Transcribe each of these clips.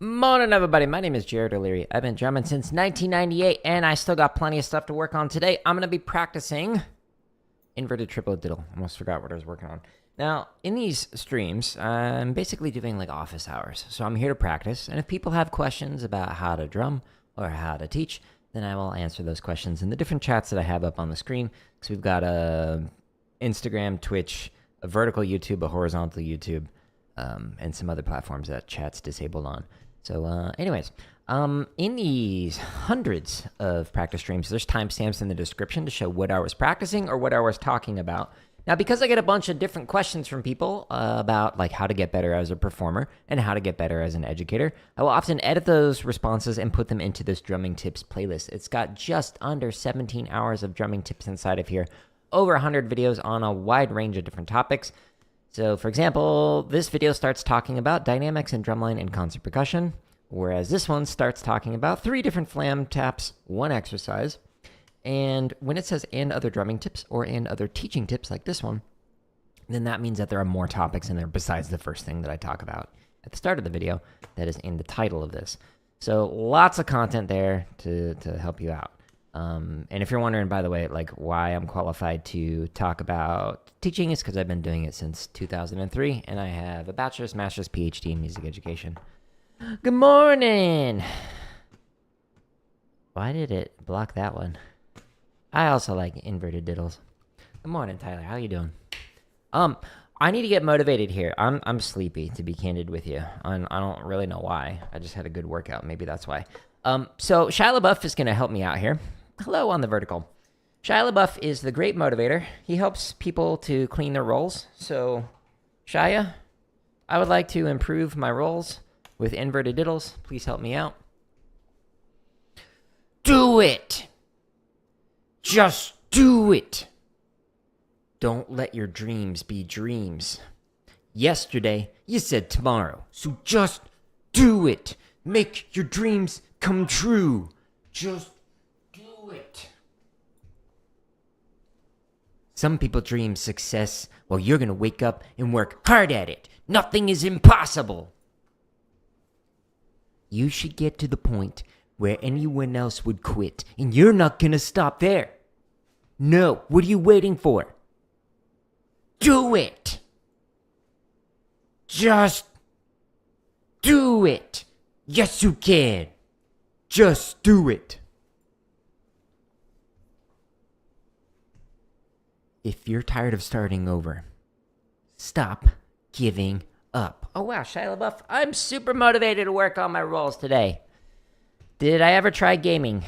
Morning, everybody. My name is Jared O'Leary. I've been drumming since 1998, and I still got plenty of stuff to work on today. I'm going to be practicing inverted triplet diddle. Almost forgot what I was working on. Now, in these streams, I'm basically doing like office hours. So I'm here to practice, and if people have questions about how to drum or how to teach, then I will answer those questions in the different chats that I have up on the screen. Because we've got a Instagram, Twitch, a vertical YouTube, a horizontal YouTube, and some other platforms that chat's disabled on. So anyways, in these hundreds of practice streams, there's timestamps in the description to show what I was practicing or what I was talking about. Now, because I get a bunch of different questions from people about like how to get better as a performer and how to get better as an educator, I will often edit those responses and put them into this drumming tips playlist. It's got just under 17 hours of drumming tips inside of here, over 100 videos on a wide range of different topics. So, for example, this video starts talking about dynamics in drumline and concert percussion, whereas this one starts talking about 3 different flam taps, 1 exercise. And when it says and other drumming tips or and other teaching tips like this one, then that means that there are more topics in there besides the first thing that I talk about at the start of the video that is in the title of this. So lots of content there to help you out. And if you're wondering, by the way, like why I'm qualified to talk about teaching is because I've been doing it since 2003, and I have a bachelor's, master's, PhD in music education. Good morning. Why did it block that one? I also like inverted diddles. Good morning, Tyler. How you doing? I need to get motivated here. I'm sleepy, to be candid with you. I don't really know why. I just had a good workout. Maybe that's why. So Shia LaBeouf is going to help me out here. Hello on the vertical. Shia LaBeouf is the great motivator. He helps people to clean their rolls. So, Shia, I would like to improve my rolls with inverted diddles. Please help me out. Do it! Just do it! Don't let your dreams be dreams. Yesterday, you said tomorrow. So just do it. Make your dreams come true. Just do it. Some people dream success while you're going to wake up and work hard at it. Nothing is impossible. You should get to the point where anyone else would quit, and you're not going to stop there. No, what are you waiting for? Do it. Just do it. Yes, you can. Just do it. If you're tired of starting over, stop giving up. Oh, wow, Shia LaBeouf, I'm super motivated to work on my rolls today. Did I ever try gaming?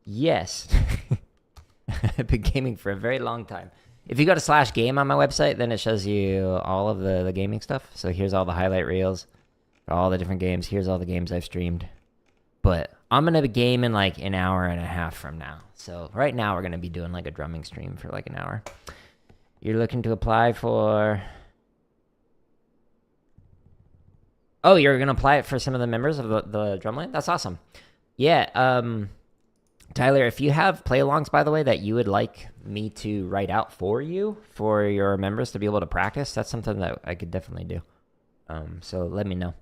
Yes. I've been gaming for a very long time. If you go to /game on my website, then it shows you all of the gaming stuff. So here's all the highlight reels, all the different games. Here's all the games I've streamed. But I'm going to be gaming like an hour and a half from now. So right now we're going to be doing like a drumming stream for like an hour. You're looking to apply for... Oh, you're going to apply it for some of the members of the drumline? That's awesome. Yeah, Tyler, if you have play-alongs, by the way, that you would like me to write out for you, for your members to be able to practice, that's something that I could definitely do. So let me know.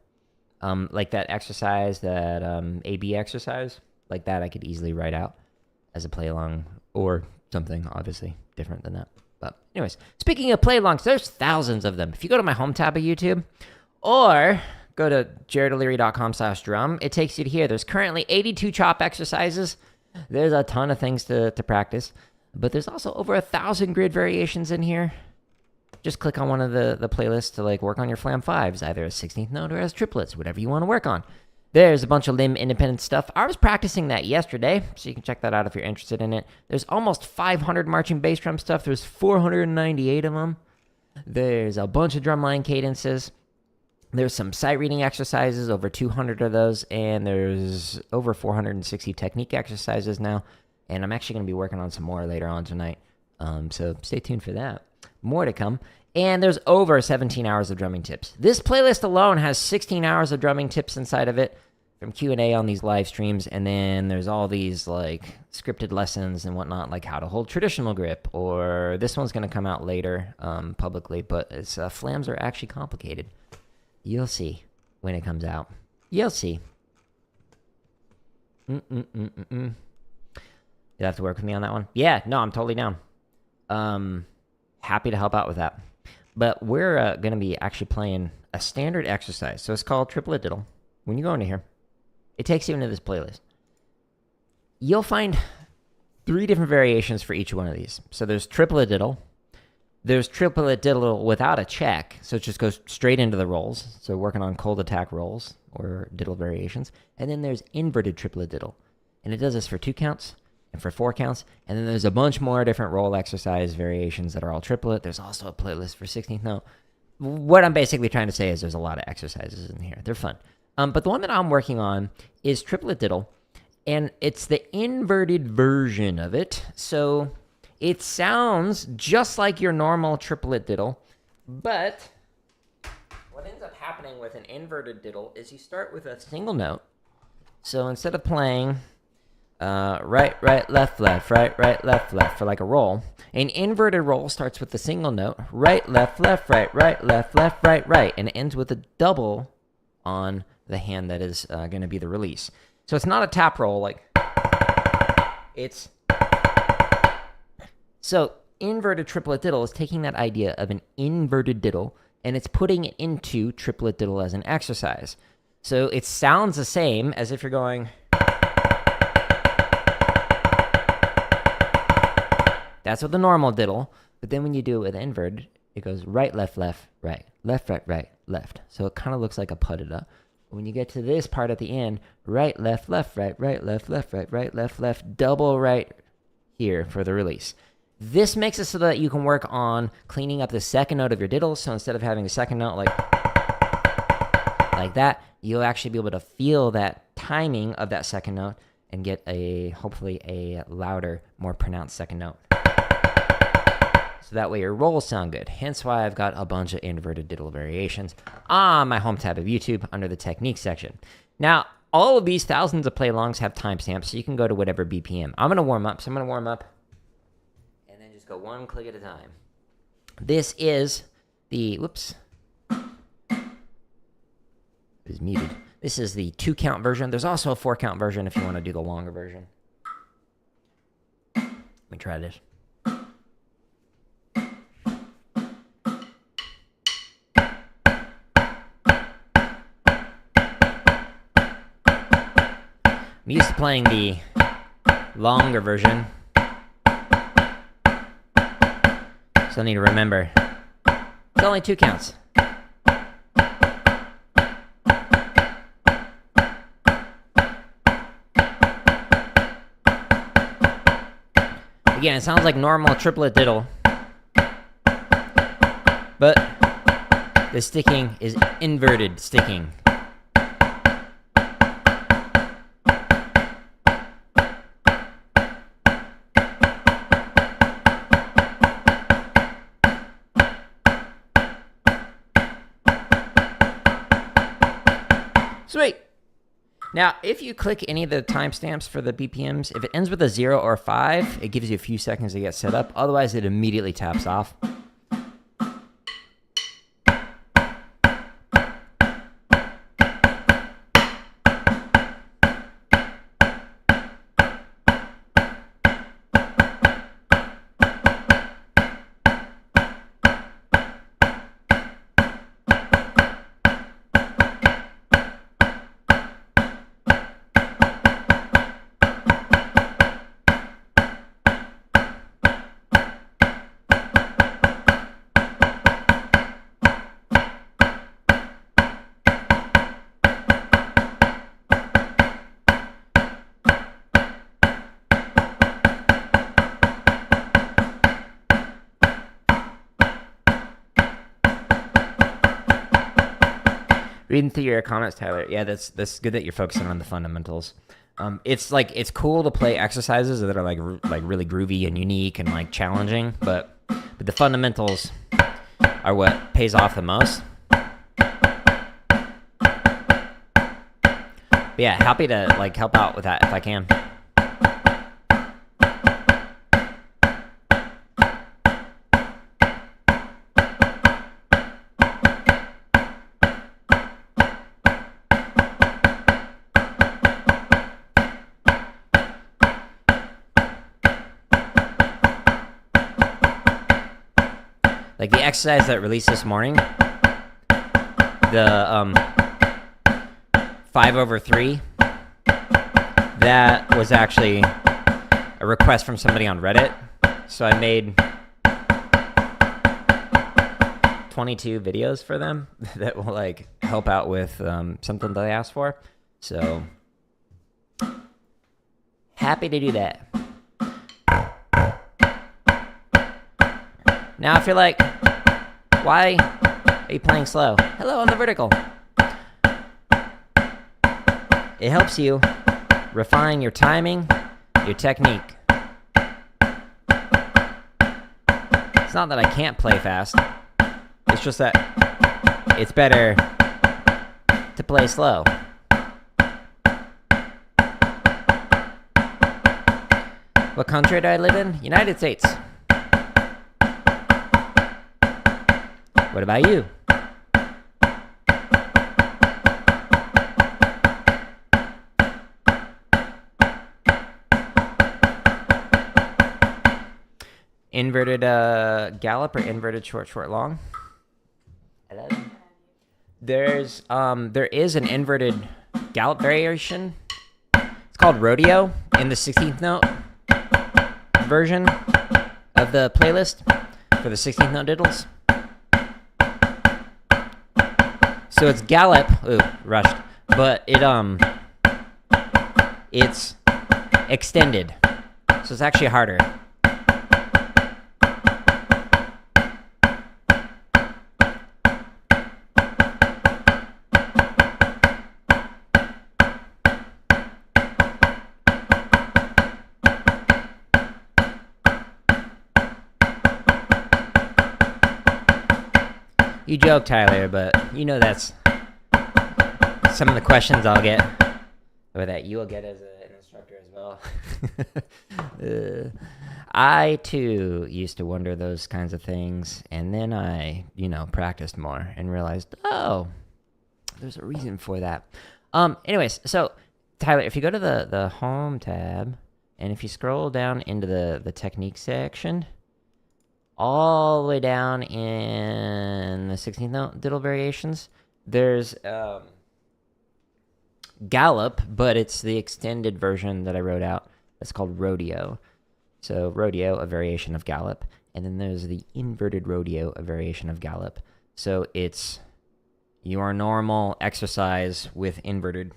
Like that exercise, that AB exercise, like that I could easily write out as a play-along, or something, obviously, different than that. But anyways, speaking of play-alongs, there's thousands of them. If you go to my home tab of YouTube, or go to jaredoleary.com/drum, it takes you to here. There's currently 82 chop exercises. There's a ton of things to practice, but there's also over 1,000 grid variations in here. Just click on one of the playlists to like work on your flam 5s, either as 16th note or as triplets, whatever you want to work on. There's a bunch of limb independent stuff. I was practicing that yesterday, so you can check that out if you're interested in it. There's almost 500 marching bass drum stuff. There's 498 of them. There's a bunch of drumline cadences. There's some sight reading exercises, over 200 of those, and there's over 460 technique exercises now, and I'm actually going to be working on some more later on tonight, so stay tuned for that. More to come, and there's over 17 hours of drumming tips. This playlist alone has 16 hours of drumming tips inside of it from Q&A on these live streams, and then there's all these like scripted lessons and whatnot, like how to hold traditional grip, or this one's going to come out later publicly, but it's flams are actually complicated. You'll see when it comes out. You'll see. You have to work with me on that one? Yeah, no, I'm totally down. Happy to help out with that. But we're going to be actually playing a standard exercise. So it's called triplet diddle. When you go into here, it takes you into this playlist. You'll find 3 different variations for each one of these. So there's triplet diddle. There's triplet diddle without a check. So it just goes straight into the rolls. So working on cold attack rolls or diddle variations. And then there's inverted triplet diddle. And it does this for 2 counts and for 4 counts. And then there's a bunch more different roll exercise variations that are all triplet. There's also a playlist for 16th note. What I'm basically trying to say is there's a lot of exercises in here. They're fun. But the one that I'm working on is triplet diddle. And it's the inverted version of it. So it sounds just like your normal triplet diddle. But what ends up happening with an inverted diddle is you start with a single note. So instead of playing right, right, left, left, right, right, left, left for like a roll, an inverted roll starts with the single note, right, left, left, right, right, left, left, right, right, and it ends with a double on the hand that is going to be the release. So it's not a tap roll, like it's... So inverted triplet diddle is taking that idea of an inverted diddle and it's putting it into triplet diddle as an exercise. So it sounds the same as if you're going... That's with the normal diddle, but then when you do it with inverted, it goes right, left, left, right, left, right, right, left. So it kind of looks like a putida. When you get to this part at the end, right, left, left, right, right, left, left, right, right, left, left, double right here for the release. This makes it so that you can work on cleaning up the second note of your diddle. So instead of having the second note like that, you'll actually be able to feel that timing of that second note and get hopefully a louder, more pronounced second note. So that way your rolls sound good. Hence why I've got a bunch of inverted diddle variations on my home tab of YouTube under the technique section. Now, all of these thousands of play-alongs have timestamps, so you can go to whatever BPM. I'm going to warm up, so I'm going to warm up and then just go one click at a time. This is the, whoops, it is muted. This is the 2-count version. There's also a 4-count version if you want to do the longer version. Let me try this. I'm used to playing the longer version, so I need to remember it's only 2 counts. Again, it sounds like normal triplet diddle, but the sticking is inverted sticking. Sweet. Now, if you click any of the timestamps for the BPMs, if it ends with a 0 or 5, it gives you a few seconds to get set up. Otherwise, it immediately taps off. Reading through your comments, Tyler. Yeah, that's good that you're focusing on the fundamentals. It's cool to play exercises that are like really groovy and unique and like challenging, but the fundamentals are what pays off the most. But yeah, happy to like help out with that if I can. Like the exercise that released this morning, the 5/3, that was actually a request from somebody on Reddit. So I made 22 videos for them that will like help out with something that they asked for. So happy to do that. Now if you're like, why are you playing slow? Hello on the vertical. It helps you refine your timing, your technique. It's not that I can't play fast. It's just that it's better to play slow. What country do I live in? United States. What about you? Inverted gallop or inverted short, short, long? Hello? There is an inverted gallop variation. It's called rodeo in the 16th note version of the playlist for the 16th note diddles. So it's gallop, ooh, rushed, but it's extended. So it's actually harder. You joke, Tyler, but you know that's some of the questions I'll get, or that you will get as an instructor as well. I, too, used to wonder those kinds of things, and then I, practiced more and realized, oh, there's a reason for that. Anyways, so, Tyler, if you go to the Home tab, and if you scroll down into the Technique section, all the way down in the 16th note diddle variations, there's gallop, but it's the extended version that I wrote out. That's called rodeo. So rodeo, a variation of gallop. And then there's the inverted rodeo, a variation of gallop. So it's your normal exercise with inverted,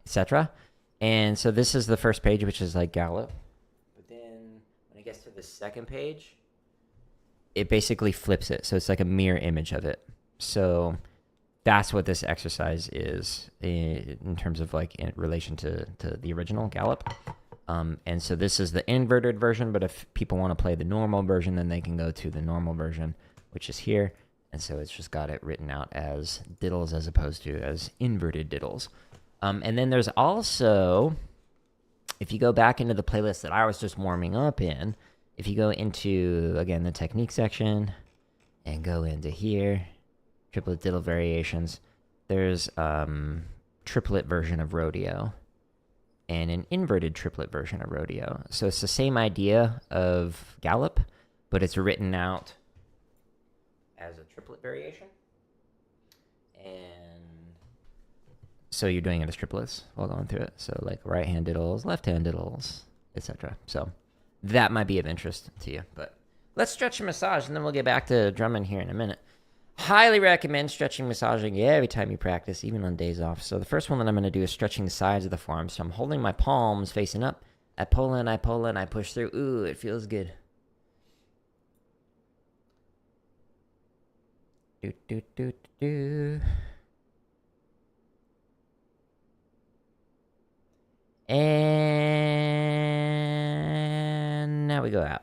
etc. And so this is the first page, which is like gallop. When it gets to the second page, it basically flips it. So it's like a mirror image of it. So that's what this exercise is in terms of like in relation to the original gallop. And so this is the inverted version, but if people want to play the normal version, then they can go to the normal version, which is here. And so it's just got it written out as diddles as opposed to as inverted diddles. And then there's also, if you go back into the playlist that I was just warming up in, if you go into, again, the technique section and go into here, triplet diddle variations, there's triplet version of rodeo and an inverted triplet version of rodeo. So it's the same idea of gallop, but it's written out as a triplet variation. And so you're doing it as triplets while going through it. So like right hand diddles, left hand diddles, etc. So that might be of interest to you. But let's stretch and massage, and then we'll get back to drumming here in a minute. Highly recommend stretching and massaging every time you practice, even on days off. So the first one that I'm going to do is stretching the sides of the forearms. So I'm holding my palms facing up. I pull in, I push through. Ooh, it feels good. Do, do, do, do. And now we go out.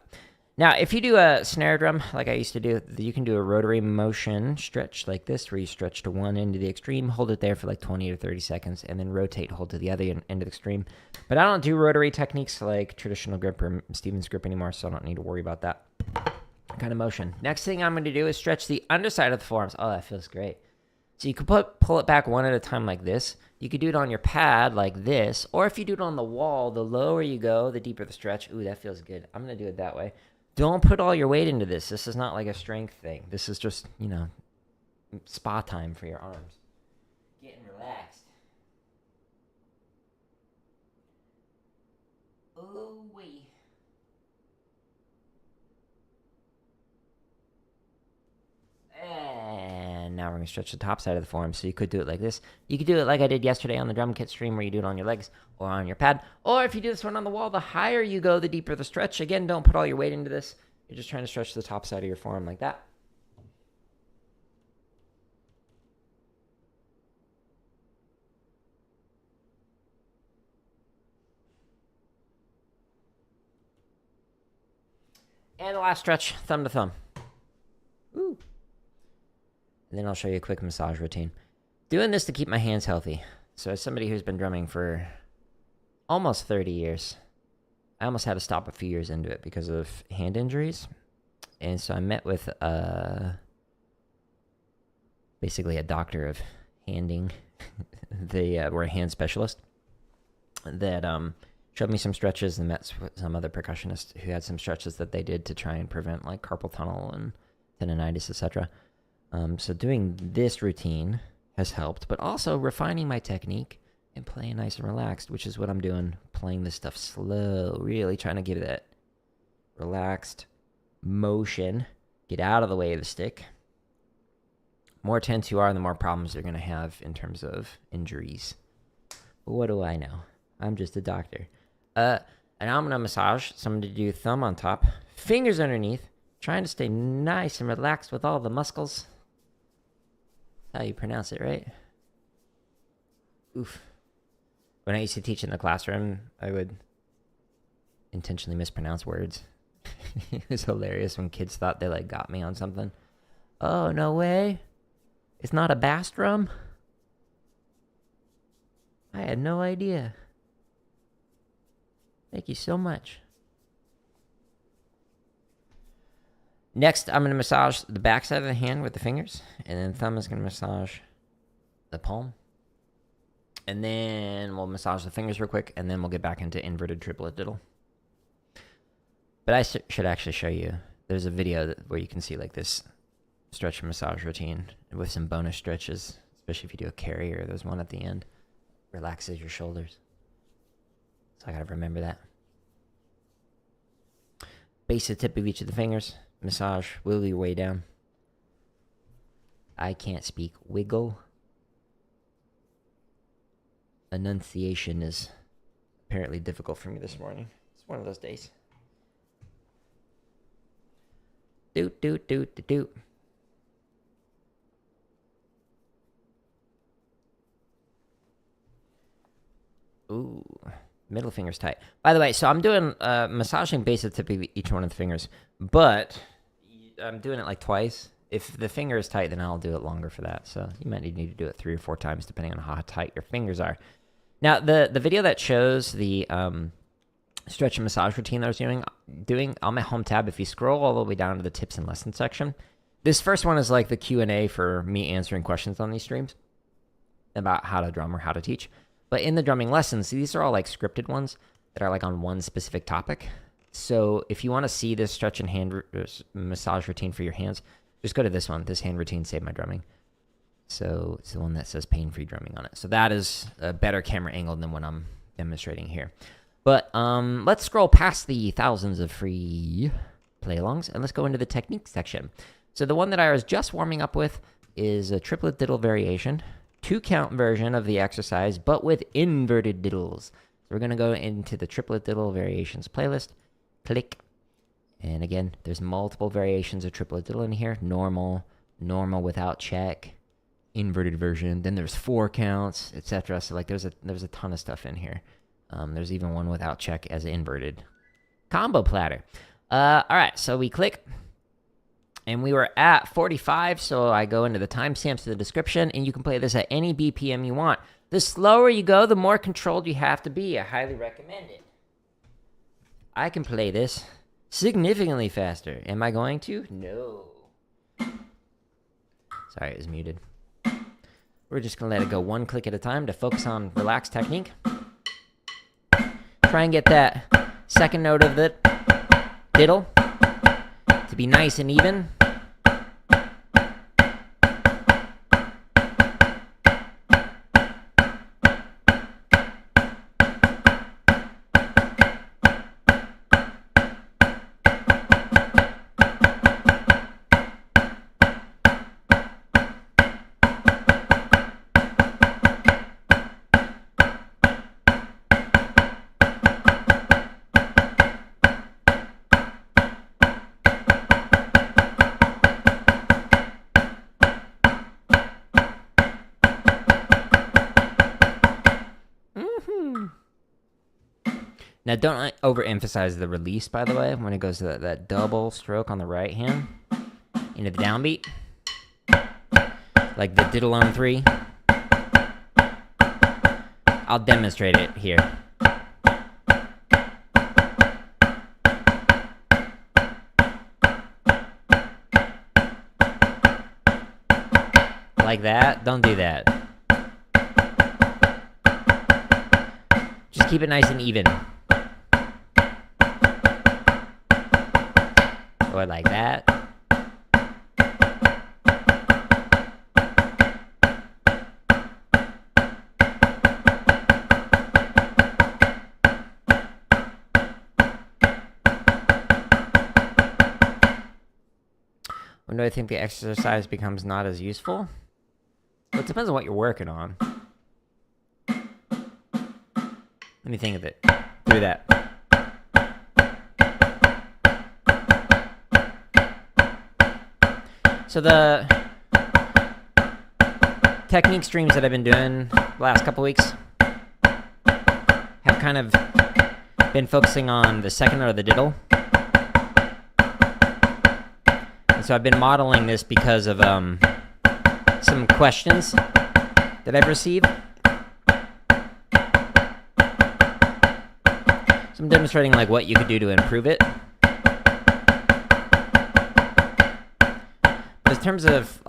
Now, if you do a snare drum, like I used to do, you can do a rotary motion stretch like this, where you stretch to one end of the extreme, hold it there for like 20 to 30 seconds, and then rotate, hold to the other end of the extreme. But I don't do rotary techniques like traditional grip or Stevens grip anymore, so I don't need to worry about that kind of motion. Next thing I'm going to do is stretch the underside of the forearms. Oh, that feels great. So you could pull it back one at a time like this. You could do it on your pad like this, or if you do it on the wall, the lower you go, the deeper the stretch. Ooh, that feels good. I'm going to do it that way. Don't put all your weight into this. This is not like a strength thing. This is just, you know, spa time for your arms. Getting relaxed. Oh, wee. And now we're going to stretch the top side of the forearm. So you could do it like this. You could do it like I did yesterday on the drum kit stream, where you do it on your legs or on your pad. Or if you do this one on the wall, the higher you go, the deeper the stretch. Again, don't put all your weight into this. You're just trying to stretch the top side of your forearm like that. And the last stretch, thumb to thumb. Ooh. And then I'll show you a quick massage routine. Doing this to keep my hands healthy. So as somebody who's been drumming for almost 30 years, I almost had to stop a few years into it because of hand injuries. And so I met with basically a doctor of handing. They were a hand specialist that showed me some stretches, and met with some other percussionists who had some stretches that they did to try and prevent like carpal tunnel and tendonitis, etc. So doing this routine has helped, but also refining my technique and playing nice and relaxed, which is what I'm doing, playing this stuff slow, really trying to give it that relaxed motion, get out of the way of the stick. More tense you are, the more problems you're going to have in terms of injuries. But what do I know? I'm just a doctor. And I'm going to massage, so I'm going to do thumb on top, fingers underneath, trying to stay nice and relaxed with all the muscles. That's how you pronounce it, right? Oof. When I used to teach in the classroom, I would intentionally mispronounce words. It was hilarious when kids thought they like got me on something. Oh, no way. It's not a bass drum? I had no idea. Thank you so much. Next, I'm going to massage the back side of the hand with the fingers, and then thumb is going to massage the palm. And then we'll massage the fingers real quick, and then we'll get back into inverted triplet diddle. But I should actually show you. There's a video where you can see like this stretch and massage routine with some bonus stretches, especially if you do a carry, or there's one at the end. Relaxes your shoulders. So I gotta remember that. Base the tip of each of the fingers. Massage. Wiggle your way down. I can't speak. Wiggle. Enunciation is apparently difficult for me this morning. It's one of those days. Doot, doot, doot, doot, doot. Ooh, middle finger's tight. By the way, so I'm doing massaging base of the tip of each one of the fingers, but I'm doing it like twice. If the finger is tight, then I'll do it longer for that. So you might need to do it 3 or 4 times depending on how tight your fingers are. Now, the video that shows the stretch and massage routine that I was doing on my home tab, if you scroll all the way down to the tips and lessons section, this first one is like the Q&A for me answering questions on these streams about how to drum or how to teach. But in the drumming lessons, these are all like scripted ones that are like on one specific topic. So if you want to see this stretch and hand massage routine for your hands, just go to this one. This hand routine saved my drumming. So it's the one that says pain-free drumming on it. So that is a better camera angle than what I'm demonstrating here. But let's scroll past the thousands of free play-alongs, and let's go into the technique section. So the one that I was just warming up with is a triplet diddle variation, 2-count version of the exercise, but with inverted diddles. So we're going to go into the triplet diddle variations playlist. Click. And again, there's multiple variations of triplet diddle in here. Normal, normal without check, inverted version. Then there's 4 counts, etc. So like there's a ton of stuff in here. There's even one without check as inverted. Combo platter. All right, so we click. And we were at 45, so I go into the timestamps in the description, and you can play this at any BPM you want. The slower you go, the more controlled you have to be. I highly recommend it. I can play this significantly faster. Am I going to? No. Sorry, it was muted. We're just gonna let it go one click at a time to focus on relaxed technique. Try and get that second note of the diddle to be nice and even. Now, don't overemphasize the release, by the way, when it goes to that double stroke on the right hand into the downbeat. Like the diddle on 3. I'll demonstrate it here. Like that. Don't do that. Just keep it nice and even. Or like that. When do I think the exercise becomes not as useful? Well, it depends on what you're working on. Let me think of it. Do that. So the technique streams that I've been doing the last couple weeks have kind of been focusing on the second note of the diddle. And so I've been modeling this because of some questions that I've received. So I'm demonstrating like what you could do to improve it. In terms of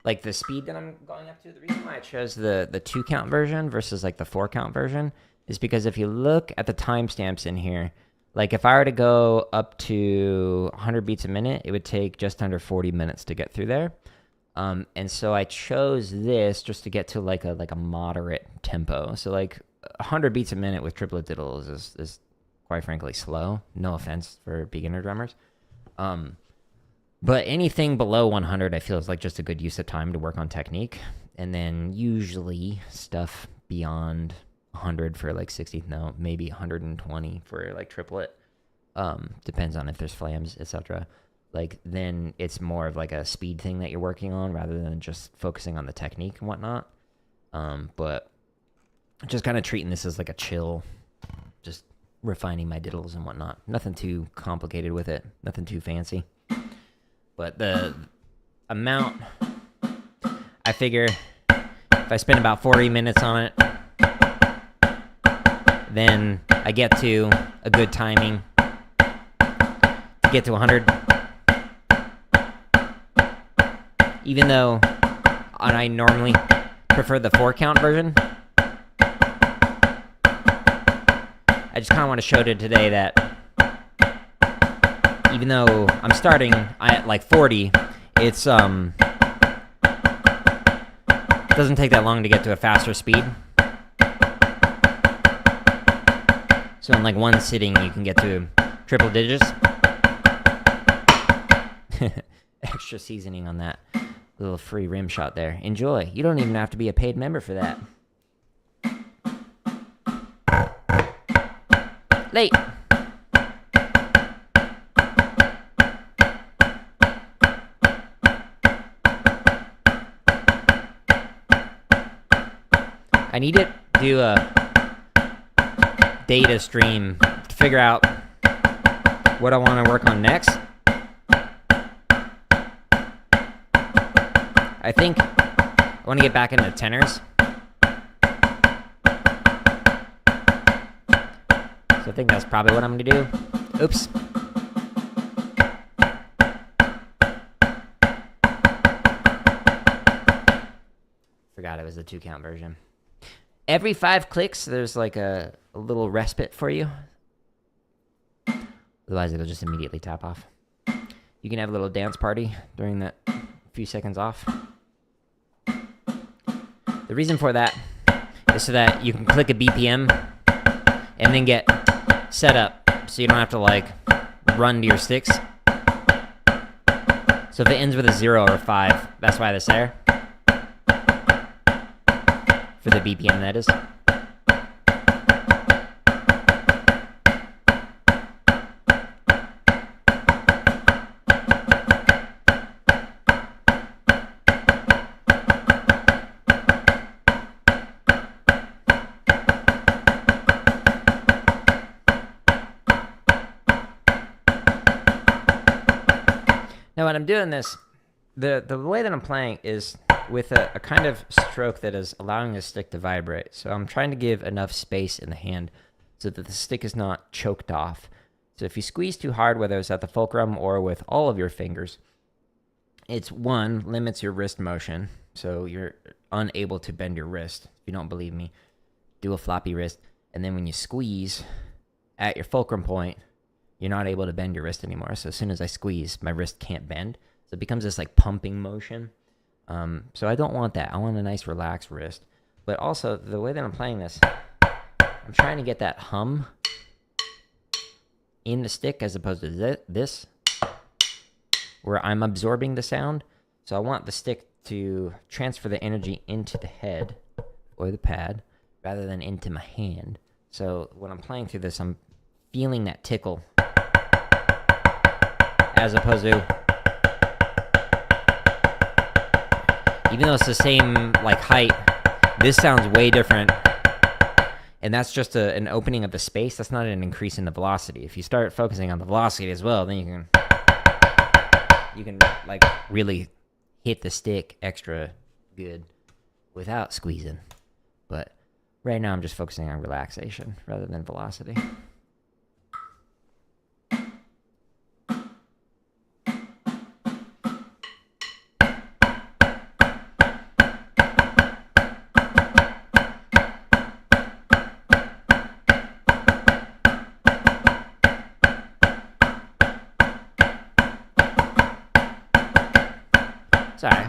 like the speed that I'm going up to, the reason why I chose the 2-count version versus like the 4-count version is because if you look at the timestamps in here, like if I were to go up to 100 beats a minute, it would take just under 40 minutes to get through there. And so I chose this just to get to like a moderate tempo. So like 100 beats a minute with triplet diddles is quite frankly slow. No offense for beginner drummers. But anything below 100 I feel is like just a good use of time to work on technique. And then usually stuff beyond 100 for like 60th note, maybe 120 for like triplet. Depends on if there's flams, etc. Like then it's more of like a speed thing that you're working on rather than just focusing on the technique and whatnot. But just kind of treating this as like a chill, just refining my diddles and whatnot. Nothing too complicated with it. Nothing too fancy. But the amount, I figure if I spend about 40 minutes on it, then I get to a good timing to get to 100. Even though I normally prefer the 4-count version, I just kind of want to show it today that even though I'm starting at like 40, it's doesn't take that long to get to a faster speed. So in like one sitting, you can get to triple digits. Extra seasoning on that little free rim shot there. Enjoy. You don't even have to be a paid member for that. Late. I need to do a data stream to figure out what I want to work on next. I think I want to get back into tenors. So I think that's probably what I'm going to do. Oops. Forgot it was the 2-count version. Every 5 clicks, there's like a little respite for you. Otherwise, it'll just immediately tap off. You can have a little dance party during that few seconds off. The reason for that is so that you can click a BPM and then get set up so you don't have to like run to your sticks. So if it ends with a 0 or a 5, that's why that's there. For the BPM, that is. Now, when I'm doing this, the way that I'm playing is with a kind of stroke that is allowing the stick to vibrate. So I'm trying to give enough space in the hand so that the stick is not choked off. So if you squeeze too hard, whether it's at the fulcrum or with all of your fingers, it's one, limits your wrist motion. So you're unable to bend your wrist. If you don't believe me, do a floppy wrist. And then when you squeeze at your fulcrum point, you're not able to bend your wrist anymore. So as soon as I squeeze, my wrist can't bend. So it becomes this like pumping motion. So I don't want that. I want a nice relaxed wrist. But also, the way that I'm playing this, I'm trying to get that hum in the stick as opposed to this, where I'm absorbing the sound. So I want the stick to transfer the energy into the head or the pad rather than into my hand. So when I'm playing through this, I'm feeling that tickle as opposed to... Even though it's the same like height, this sounds way different. And that's just an opening of the space. That's not an increase in the velocity. If you start focusing on the velocity as well, then you can like really hit the stick extra good without squeezing. But right now I'm just focusing on relaxation rather than velocity. Sorry.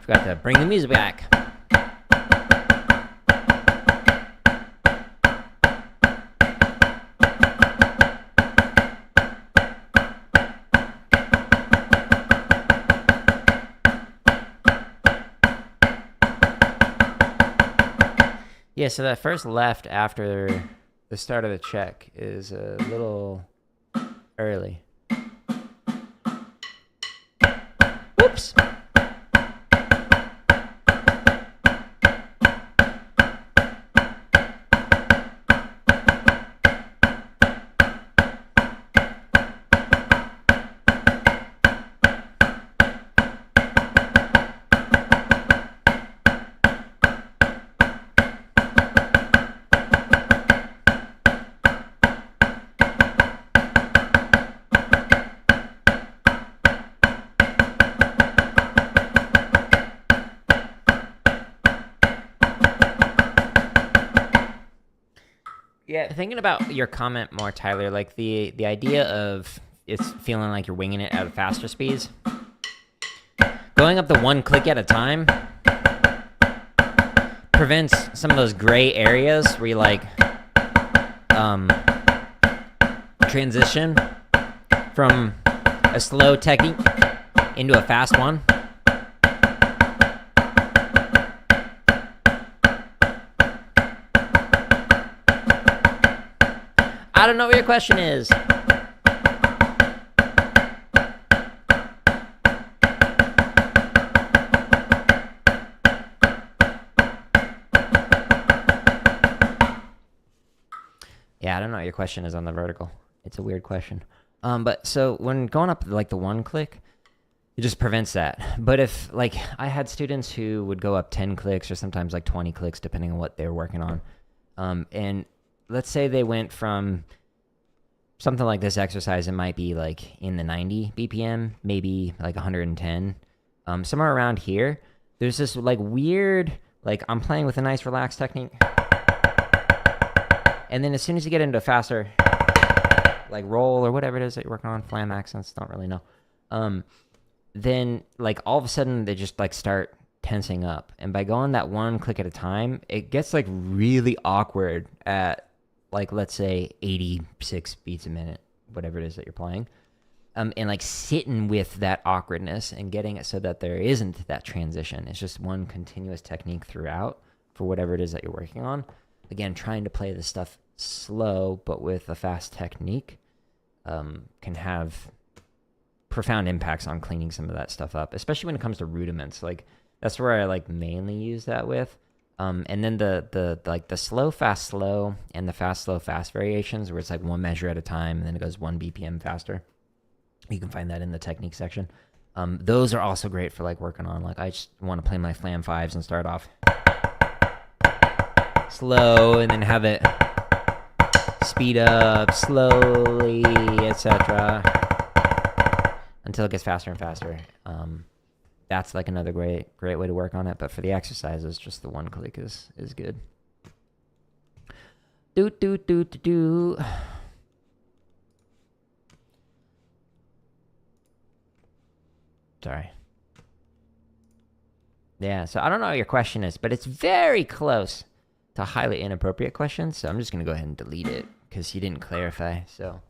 Forgot to bring the music back. Yeah, so that first left after the start of the check is a little early. Whoops. Yeah, thinking about your comment more, Tyler, like the idea of it's feeling like you're winging it at faster speeds. Going up the one click at a time prevents some of those gray areas where you like transition from a slow technique into a fast one. I don't know what your question is. Yeah, I don't know what your question is on the vertical. It's a weird question. But so when going up like the one click, it just prevents that. But if like I had students who would go up 10 clicks or sometimes like 20 clicks depending on what they were working on. And let's say they went from something like this exercise, it might be like in the 90 BPM, maybe like 110. somewhere around here, there's this like weird, like I'm playing with a nice relaxed technique. And then as soon as you get into a faster, like roll or whatever it is that you're working on, flam accents, don't really know. Then like all of a sudden they just like start tensing up. And by going that one click at a time, it gets like really awkward at like, let's say 86 beats a minute, whatever it is that you're playing. And like sitting with that awkwardness and getting it so that there isn't that transition. It's just one continuous technique throughout for whatever it is that you're working on. Again, trying to play this stuff slow, but with a fast technique, can have profound impacts on cleaning some of that stuff up, especially when it comes to rudiments. Like that's where I like mainly use that with. And then the like the slow, fast, slow, and the fast, slow, fast variations, where it's like one measure at a time, and then it goes 1 BPM faster. You can find that in the technique section. Those are also great for like working on, like I just want to play my flam 5s and start off slow and then have it speed up slowly, etc. until it gets faster and faster. That's like another great way to work on it. But for the exercises, just the one click is good. Do. Sorry. Yeah, so I don't know what your question is, but it's very close to highly inappropriate question, so I'm just going to go ahead and delete it because you didn't clarify, so...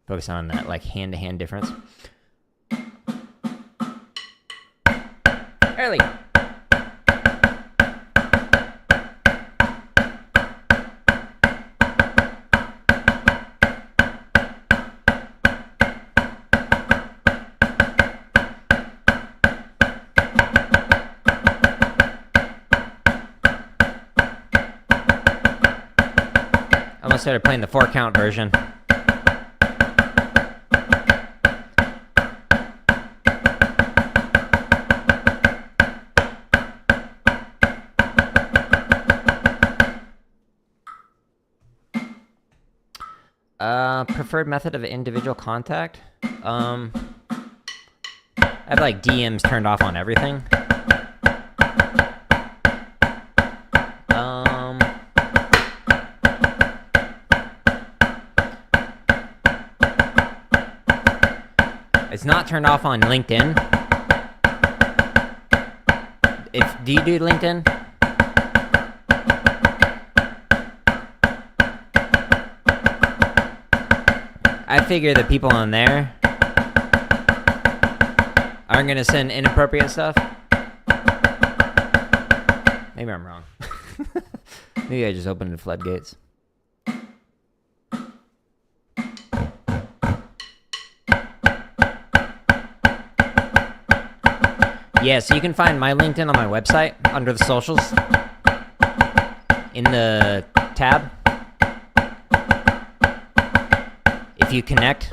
Focus on that, like, hand-to-hand difference. Early. I almost started playing the 4-count version. Preferred method of individual contact. I have like DMs turned off on everything. It's not turned off on LinkedIn. Do you do LinkedIn? I figure that people on there aren't going to send inappropriate stuff. Maybe I'm wrong. Maybe I just opened the floodgates. Yeah, so you can find my LinkedIn on my website under the socials in the tab. If you connect.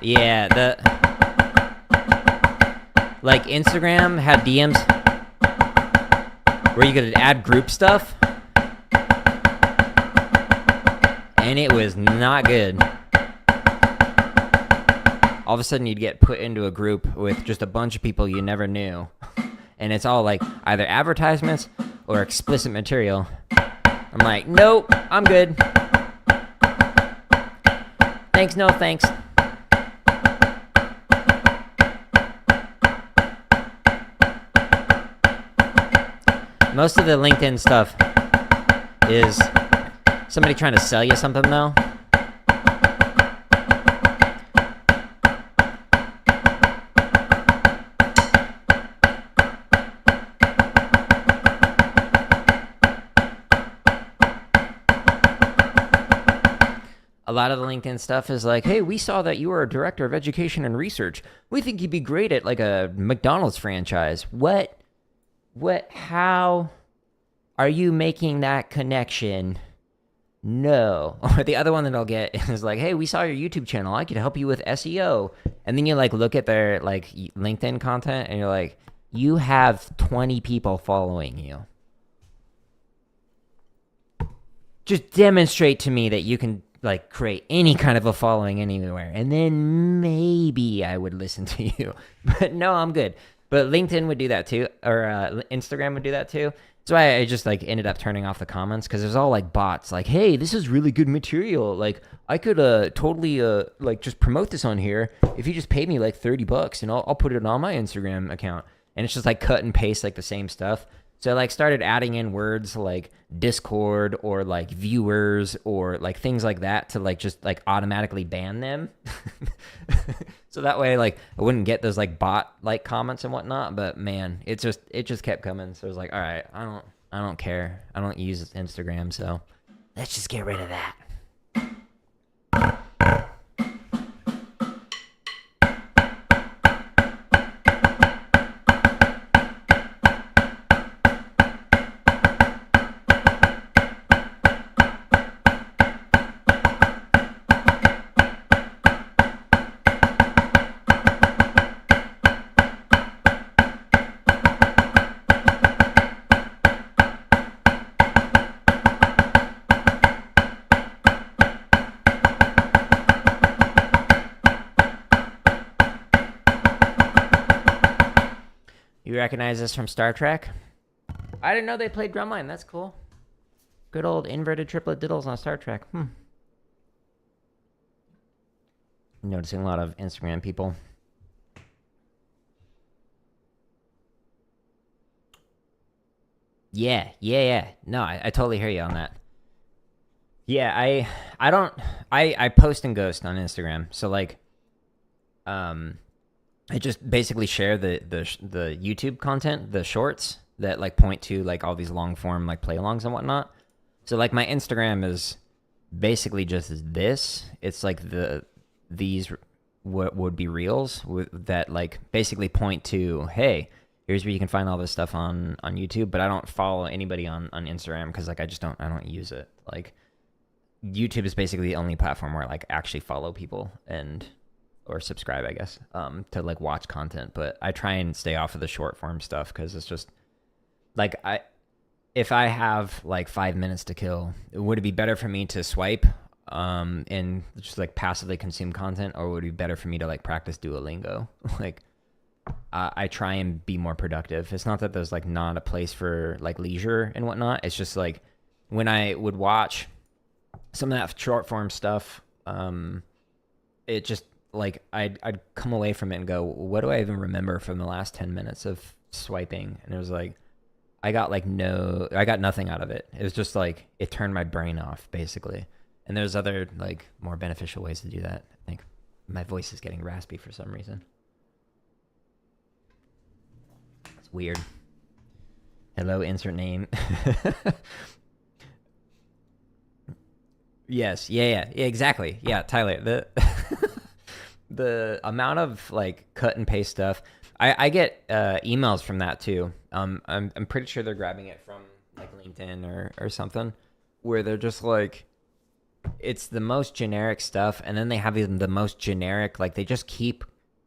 Yeah, like Instagram had DMs where you could add group stuff, and it was not good. All of a sudden you'd get put into a group with just a bunch of people you never knew, and it's all like either advertisements or explicit material. I'm like, nope, I'm good. Thanks, no thanks. Most of the LinkedIn stuff Is somebody trying to sell you something, though? A lot of the LinkedIn stuff is like, hey, we saw that you were a director of education and research. We think you'd be great at like a McDonald's franchise. How are you making that connection? No. Or the other one that I'll get is like, hey, we saw your YouTube channel. I could help you with SEO. And then you like look at their like LinkedIn content and you're like, you have 20 people following you. Just demonstrate to me that you can like create any kind of a following anywhere, and then maybe I would listen to you. But no, I'm good. But LinkedIn would do that too, or Instagram would do that too. That's why I just like ended up turning off the comments, because there's all like bots like, hey, this is really good material, like I could totally like just promote this on here if you just pay me like $30 and I'll put it on my Instagram account. And it's just like cut and paste like the same stuff. So I like started adding in words like Discord or like viewers or like things like that to like just like automatically ban them. So that way like I wouldn't get those like bot like comments and whatnot. But man, it just kept coming. So I was like, all right, I don't care. I don't use Instagram, so let's just get rid of that. You recognize this from Star Trek? I didn't know they played drumline. That's cool. Good old inverted triplet diddles on Star Trek. Noticing a lot of Instagram people. Yeah. No, I totally hear you on that. Yeah, I post and ghost on Instagram. So like, I just basically share the YouTube content, the shorts that like point to like all these long form like play alongs and whatnot. So like my Instagram is basically just this. It's like these what would be reels that like basically point to, hey, here's where you can find all this stuff on YouTube. But I don't follow anybody on Instagram because like I don't use it. Like YouTube is basically the only platform where I like actually follow people or subscribe, I guess, to like watch content. But I try and stay off of the short form stuff because it's just like if I have like 5 minutes to kill, would it be better for me to swipe and just like passively consume content, or would it be better for me to like practice Duolingo? Like I try and be more productive. It's not that there's like not a place for like leisure and whatnot. It's just like when I would watch some of that short form stuff, it just like I'd come away from it and go, what do I even remember from the last 10 minutes of swiping? And it was like I got nothing out of it. It was just like it turned my brain off basically. And there's other like more beneficial ways to do that. I think my voice is getting raspy for some reason. It's weird. Hello, insert name. Yes, yeah, exactly. Yeah, Tyler, the amount of like cut and paste stuff, I get emails from that too. I'm pretty sure they're grabbing it from like LinkedIn or something, where they're just like, it's the most generic stuff, and then they have even the most generic, like they just keep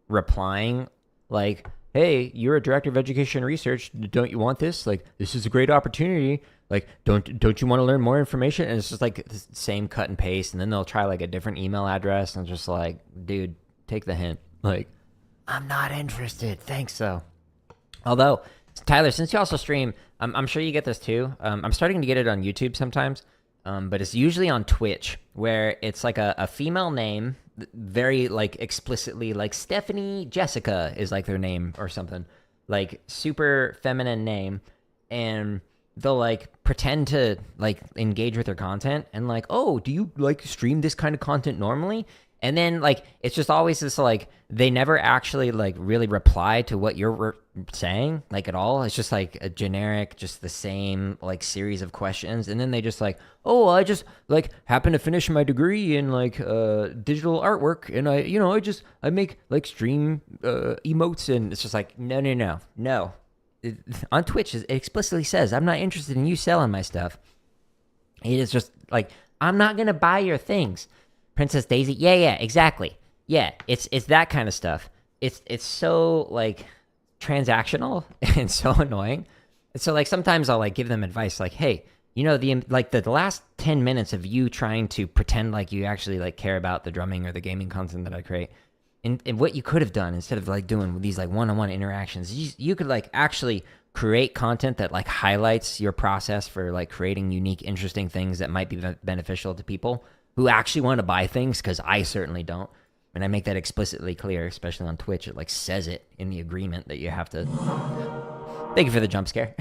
replying like, hey, you're a director of education and research, don't you want this? Like, this is a great opportunity. Like, don't you want to learn more information? And it's just like the same cut and paste, and then they'll try like a different email address, and just like, dude, take the hint. Like, I'm not interested. Thanks, though. Although, Tyler, since you also stream, I'm sure you get this too. I'm starting to get it on YouTube sometimes, but it's usually on Twitch, where it's like a female name, very like explicitly like Stephanie Jessica is like their name or something, like super feminine name, and they'll like pretend to like engage with their content and like, oh, do you like stream this kind of content normally? And then like it's just always this like they never actually like really reply to what you're saying like at all. It's just like a generic, just the same like series of questions, and then they just like, oh, I just like happen to finish my degree in like digital artwork, and I make like stream emotes, and it's just like no. On Twitch, it explicitly says I'm not interested in you selling my stuff. It is just like I'm not gonna buy your things. Princess Daisy, yeah, exactly. Yeah, it's that kind of stuff. It's so like transactional and so annoying. And so like sometimes I'll like give them advice like, hey, the last 10 minutes of you trying to pretend like you actually like care about the drumming or the gaming content that I create, and what you could have done instead of like doing these like one-on-one interactions, you could like actually create content that like highlights your process for like creating unique, interesting things that might be beneficial to people who actually want to buy things, because I certainly don't. And I make that explicitly clear, especially on Twitch. It like says it in the agreement that you have to. Thank you for the jump scare.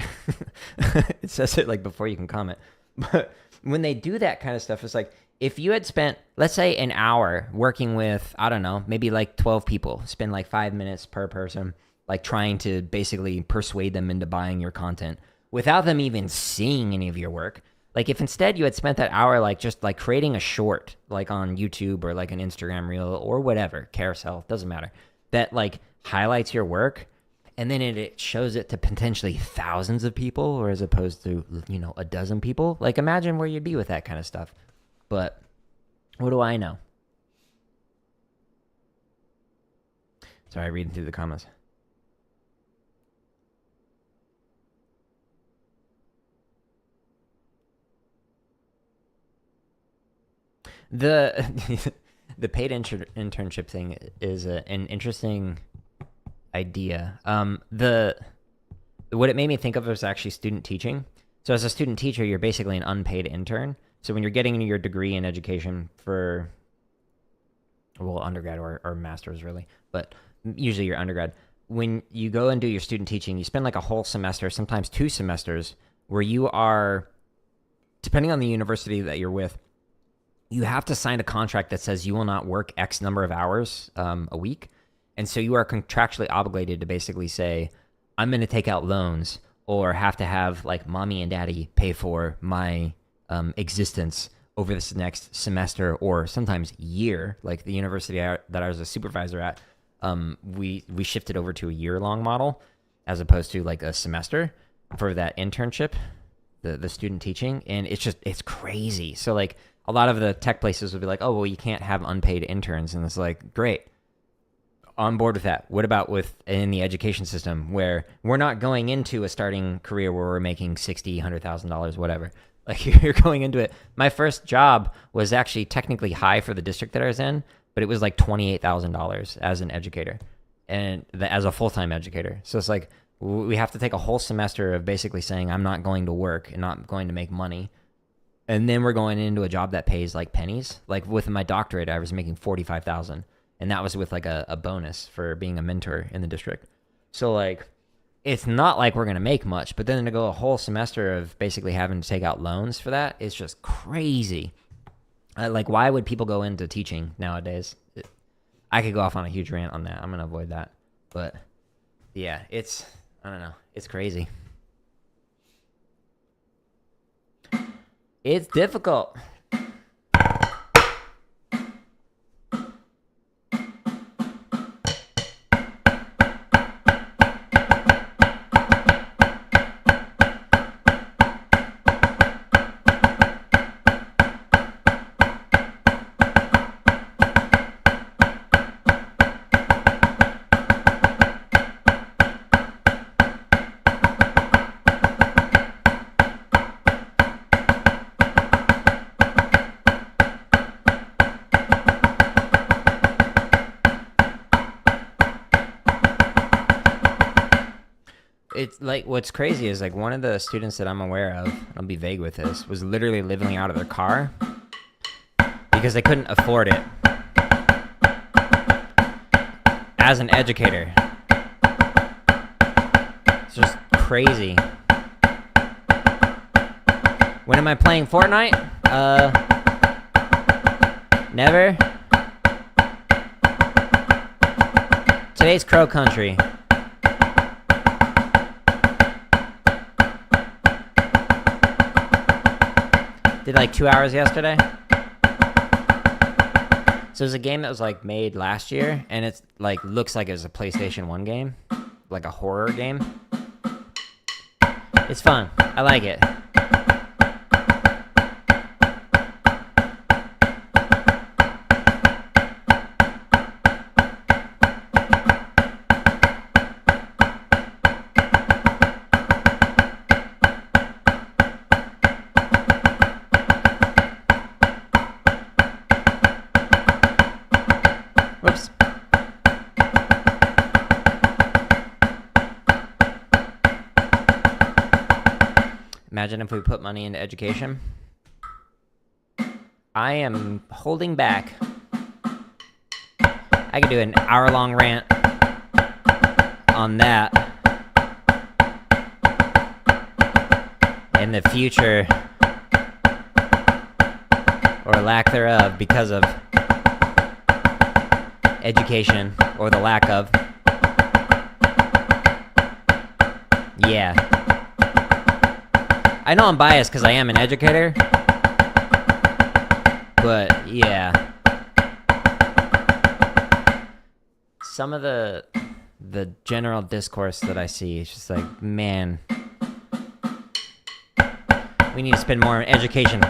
It says it like before you can comment. But when they do that kind of stuff, it's like if you had spent, let's say, an hour working with, I don't know, maybe like 12 people, spend like 5 minutes per person, like trying to basically persuade them into buying your content without them even seeing any of your work. Like if instead you had spent that hour like just like creating a short like on YouTube or like an Instagram reel or whatever, carousel, doesn't matter, that like highlights your work, and then it shows it to potentially thousands of people, or as opposed to, a dozen people. Like imagine where you'd be with that kind of stuff. But what do I know? Sorry, reading through the comments. The paid internship thing is an interesting idea. What it made me think of was actually student teaching. So as a student teacher, you're basically an unpaid intern. So when you're getting your degree in education for, well, undergrad or master's really, but usually your undergrad, when you go and do your student teaching, you spend like a whole semester, sometimes 2 semesters, where you are, depending on the university that you're with, you have to sign a contract that says you will not work X number of hours a week. And so you are contractually obligated to basically say, I'm going to take out loans or have to have like mommy and daddy pay for my existence over this next semester or sometimes year. Like the university that I was a supervisor at, we shifted over to a year-long model as opposed to like a semester for that internship, the student teaching. And it's crazy. So like a lot of the tech places would be like, oh, well, you can't have unpaid interns. And it's like, great. On board with that. What about in the education system where we're not going into a starting career where we're making $60,000, $100,000, whatever. Like you're going into it. My first job was actually technically high for the district that I was in, but it was like $28,000 as an educator and as a full-time educator. So it's like we have to take a whole semester of basically saying I'm not going to work and not going to make money. And then we're going into a job that pays like pennies. Like with my doctorate, I was making $45,000. And that was with like a bonus for being a mentor in the district. So like, it's not like we're going to make much, but then to go a whole semester of basically having to take out loans for that, it's just crazy. Like, why would people go into teaching nowadays? I could go off on a huge rant on that. I'm going to avoid that. But yeah, I don't know. It's crazy. It's difficult. It's like, what's crazy is like one of the students that I'm aware of, I'll be vague with this, was literally living out of their car because they couldn't afford it as an educator. It's just crazy. When am I playing Fortnite? Never. Today's Crow Country. Did like 2 hours yesterday. So it was a game that was like made last year, and it's like looks like it was a PlayStation 1 game, like a horror game. It's fun. I like it. Whoops. Imagine if we put money into education. I am holding back. I could do an hour-long rant on that in the future, or lack thereof, because of education, or the lack of. Yeah. I know I'm biased because I am an educator, but yeah. Some of the general discourse that I see is just like, man, we need to spend more on education.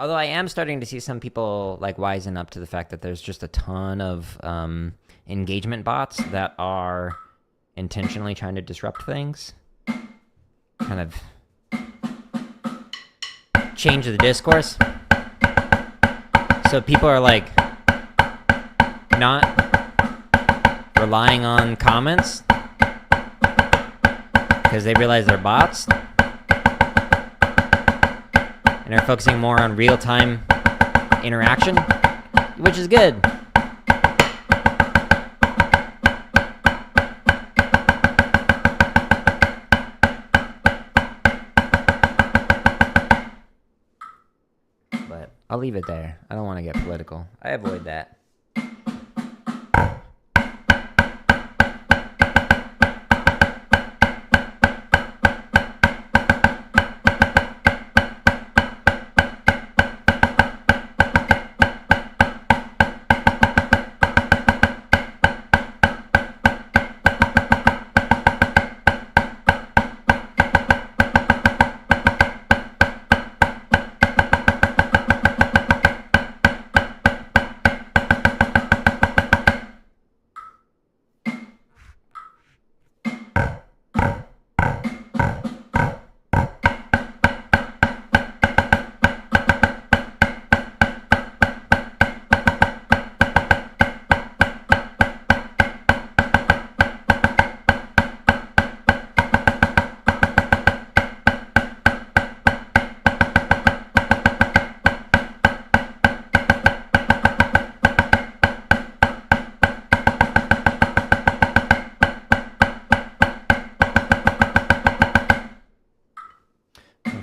Although I am starting to see some people like wisen up to the fact that there's just a ton of engagement bots that are intentionally trying to disrupt things, kind of change the discourse. So people are like not relying on comments because they realize they're bots. And they're focusing more on real-time interaction, which is good. But I'll leave it there. I don't want to get political. I avoid that.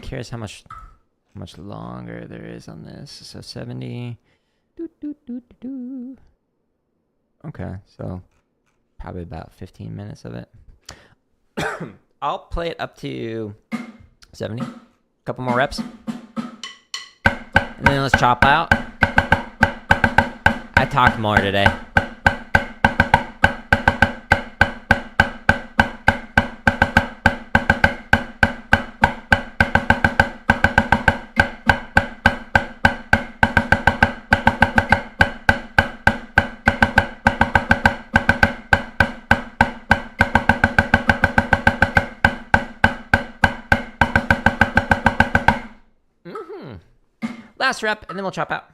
Curious how much longer there is on this. So 70. Okay, so probably about 15 minutes of it. I'll play it up to 70. A couple more reps. And then let's chop out. I talked more today. Last rep, and then we'll chop out.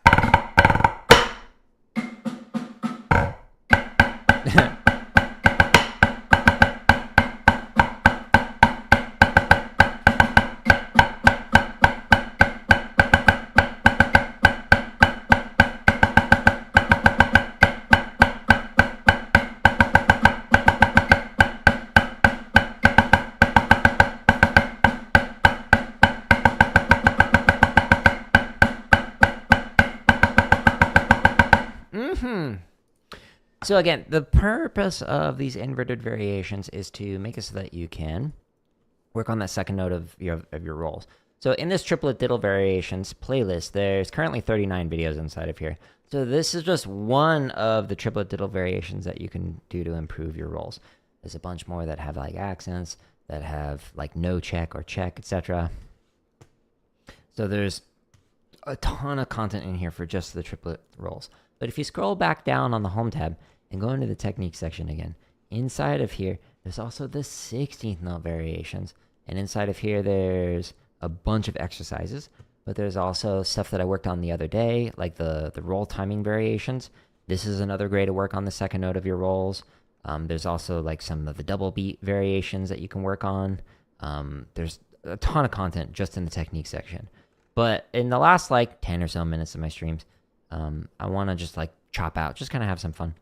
So again, the purpose of these inverted variations is to make it so that you can work on that second note of your rolls. So in this triplet diddle variations playlist, there's currently 39 videos inside of here. So this is just one of the triplet diddle variations that you can do to improve your rolls. There's a bunch more that have like accents, that have like no check or check, etc. So there's a ton of content in here for just the triplet rolls. But if you scroll back down on the home tab and go into the technique section again, inside of here, there's also the 16th note variations. And inside of here, there's a bunch of exercises, but there's also stuff that I worked on the other day, like the roll timing variations. This is another way to work on the second note of your rolls. There's also like some of the double beat variations that you can work on. There's a ton of content just in the technique section. But in the last like 10 or so minutes of my streams, I want to just like chop out, just kind of have some fun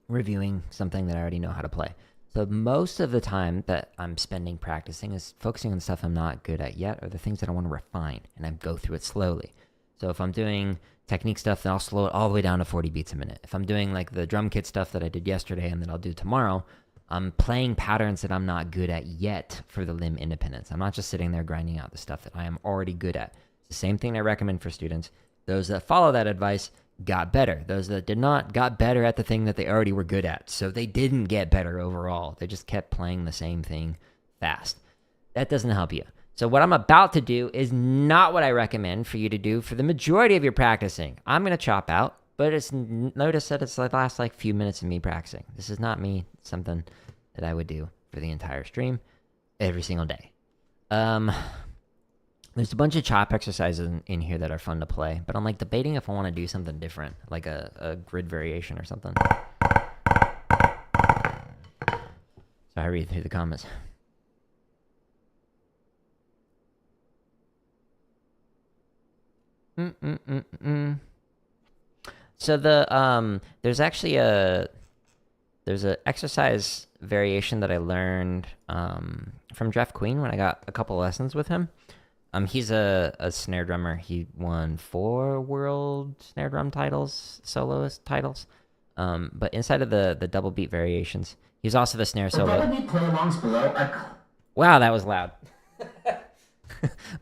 reviewing something that I already know how to play. So most of the time that I'm spending practicing is focusing on stuff I'm not good at yet, or the things that I want to refine, and I go through it slowly. So if I'm doing technique stuff, then I'll slow it all the way down to 40 beats a minute. If I'm doing like the drum kit stuff that I did yesterday and that I'll do tomorrow, I'm playing patterns that I'm not good at yet for the limb independence. I'm not just sitting there grinding out the stuff that I am already good at. It's the same thing I recommend for students. Those that follow that advice got better. Those that did not got better at the thing that they already were good at. So they didn't get better overall. They just kept playing the same thing fast. That doesn't help you. So what I'm about to do is not what I recommend for you to do for the majority of your practicing. I'm going to chop out, but notice that it's the last like few minutes of me practicing. This is not me, something that I would do for the entire stream every single day. There's a bunch of chop exercises in here that are fun to play, but I'm like debating if I want to do something different, like a grid variation or something. So I read through the comments. So there's actually there's an exercise variation that I learned from Jeff Queen when I got a couple lessons with him. He's a snare drummer. He won 4 world snare drum titles, soloist titles. But inside of the double beat variations, he's also the snare solo. Double beat play-alongs below. Wow, that was loud.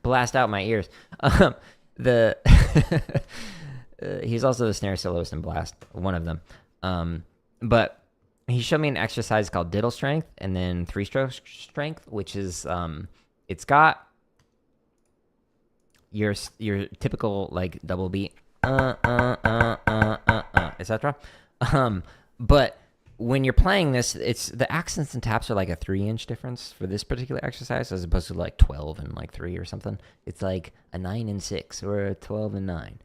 Blast out my ears. He's also the snare soloist in Blast, one of them. But he showed me an exercise called diddle strength and then 3-stroke strength, which is it's got your typical like double beat, etc. But when you're playing this, it's the accents and taps are like a 3-inch difference for this particular exercise, as opposed to like 12 and like 3 or something. It's like a 9 and 6 or a 12 and 9.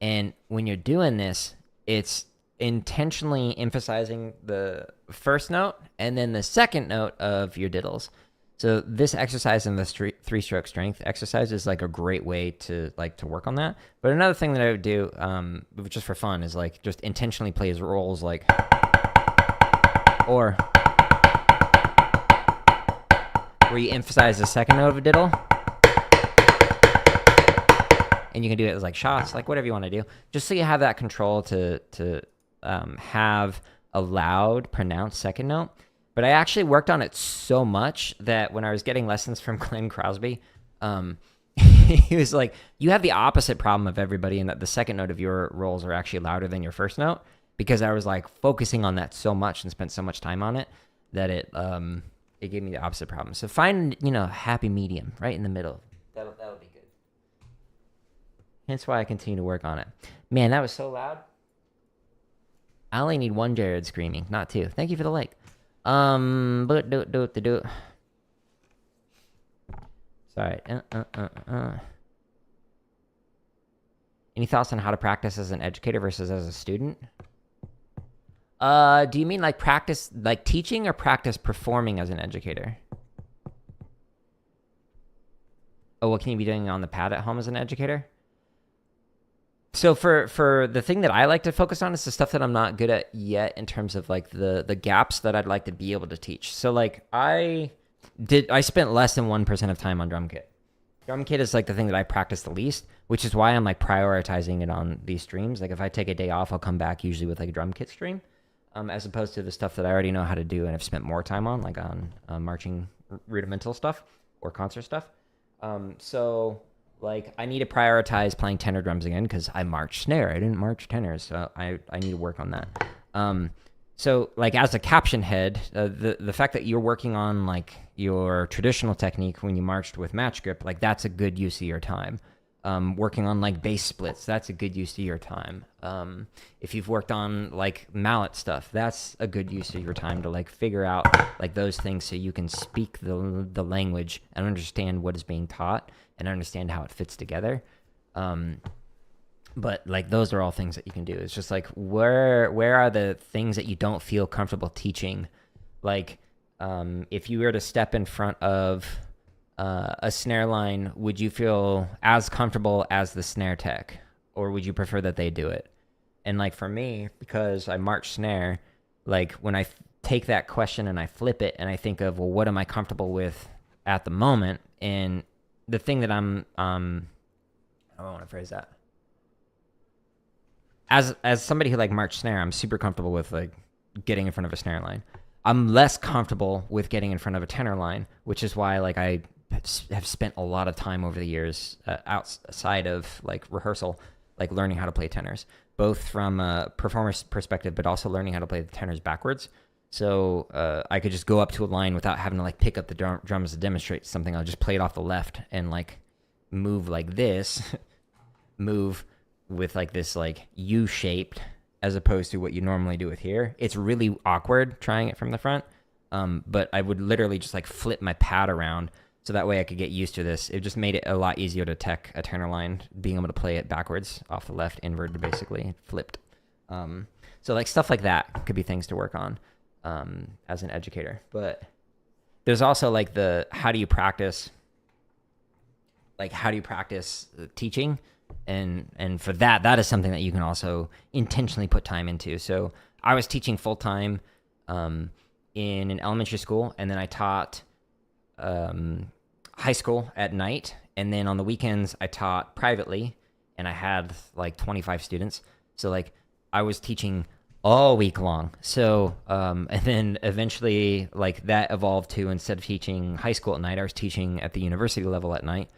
And when you're doing this, it's intentionally emphasizing the first note and then the second note of your diddles. So this exercise in the 3-stroke strength exercise is like a great way to work on that. But another thing that I would do, just for fun, is like just intentionally play his rolls like, or where you emphasize the second note of a diddle, and you can do it as like shots, like whatever you want to do, just so you have that control to have a loud, pronounced second note. But I actually worked on it so much that when I was getting lessons from Glenn Crosby, he was like, you have the opposite problem of everybody in that the second note of your rolls are actually louder than your first note, because I was like focusing on that so much and spent so much time on it that it gave me the opposite problem. So find, a happy medium right in the middle. That'll be good. Hence why I continue to work on it. Man, that was so loud. I only need 1 Jared screaming, not 2. Thank you for the like. But do it. Sorry. Any thoughts on how to practice as an educator versus as a student? Do you mean like practice, like teaching, or practice performing as an educator? Oh, what can you be doing on the pad at home as an educator? So for the thing that I like to focus on is the stuff that I'm not good at yet in terms of like the gaps that I'd like to be able to teach. So like I spent less than 1% of time on drum kit. Drum kit is like the thing that I practice the least, which is why I'm like prioritizing it on these streams. Like if I take a day off, I'll come back usually with like a drum kit stream, as opposed to the stuff that I already know how to do and have spent more time on, like on marching rudimental stuff or concert stuff. So like I need to prioritize playing tenor drums again because I march snare. I didn't march tenors, so I need to work on that. So like as a caption head, the fact that you're working on like your traditional technique when you marched with match grip, like that's a good use of your time. Working on like bass splits, that's a good use of your time. If you've worked on like mallet stuff, that's a good use of your time to like figure out like those things so you can speak the language and understand what is being taught and understand how it fits together. But like those are all things that you can do. It's just like where are the things that you don't feel comfortable teaching? Like if you were to step in front of a snare line, would you feel as comfortable as the snare tech, or would you prefer that they do it? And like for me, because I march snare, like when I take that question and I flip it and I think of, well, what am I comfortable with at the moment? And the thing that I'm how do I want to phrase that? As somebody who like march snare, I'm super comfortable with like getting in front of a snare line. I'm less comfortable with getting in front of a tenor line, which is why like I have spent a lot of time over the years outside of like rehearsal, like learning how to play tenors, both from a performer's perspective, but also learning how to play the tenors backwards. So I could just go up to a line without having to like pick up the drums to demonstrate something. I'll just play it off the left and like move like this, move with like this like U-shaped as opposed to what you normally do with here. It's really awkward trying it from the front, but I would literally just like flip my pad around so that way I could get used to this. It just made it a lot easier to tech a tenor line, being able to play it backwards off the left, inverted basically, flipped. So like stuff like that could be things to work on as an educator. But there's also like the how do you practice teaching? And for that is something that you can also intentionally put time into. So I was teaching full time in an elementary school, and then I taught high school at night, and then on the weekends I taught privately, and I had like 25 students. So like I was teaching all week long. So and then eventually like that evolved to, instead of teaching high school at night, I was teaching at the university level at night.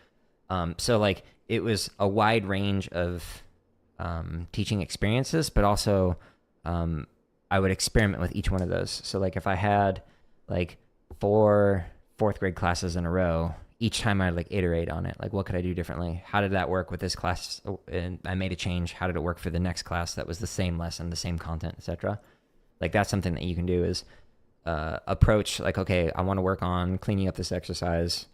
So like it was a wide range of teaching experiences, but also I would experiment with each one of those. So like if I had like 4 fourth grade classes in a row, each time I'd like iterate on it. Like what could I do differently? How did that work with this class? And I made a change. How did it work for the next class that was the same lesson, the same content, etc.? Like that's something that you can do is approach like, okay, I want to work on cleaning up this exercise.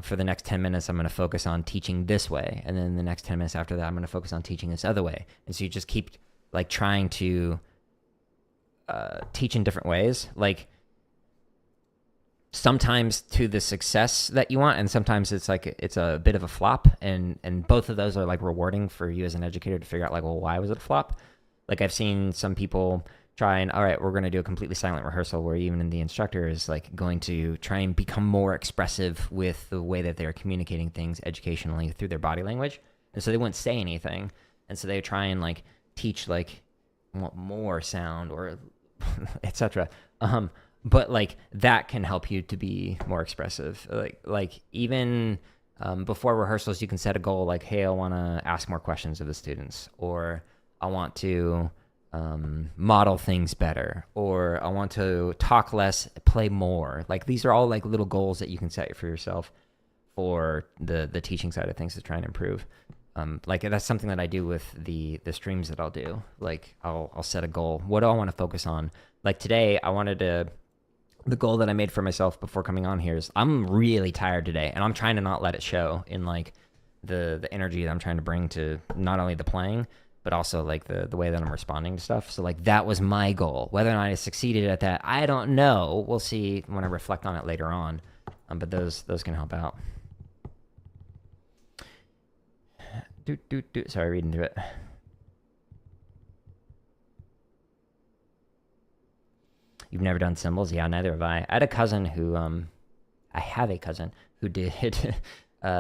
For the next 10 minutes, I'm going to focus on teaching this way. And then the next 10 minutes after that, I'm going to focus on teaching this other way. And so you just keep like trying to teach in different ways. Like sometimes to the success that you want, and sometimes it's like it's a bit of a flop. And both of those are like rewarding for you as an educator to figure out like, well, why was it a flop? Like I've seen some people try and, all right, we're going to do a completely silent rehearsal where even the instructor is like going to try and become more expressive with the way that they're communicating things educationally through their body language. And so they wouldn't say anything. And so they try and like teach like more sound or etc. But like that can help you to be more expressive. Like even before rehearsals, you can set a goal like, hey, I want to ask more questions of the students, or I want to model things better, or I want to talk less, play more. Like these are all like little goals that you can set for yourself for the teaching side of things to try and improve. Like that's something that I do with the streams that I'll do. Like I'll set a goal. What do I want to focus on? Like today, the goal that I made for myself before coming on here is I'm really tired today, and I'm trying to not let it show in like the energy that I'm trying to bring to not only the playing, but also like the way that I'm responding to stuff. So like that was my goal. Whether or not I succeeded at that, I don't know. We'll see when I reflect on it later on. But those can help out. Sorry, reading through it. You've never done cymbals? Yeah, neither have I. I had a cousin who, I have a cousin who did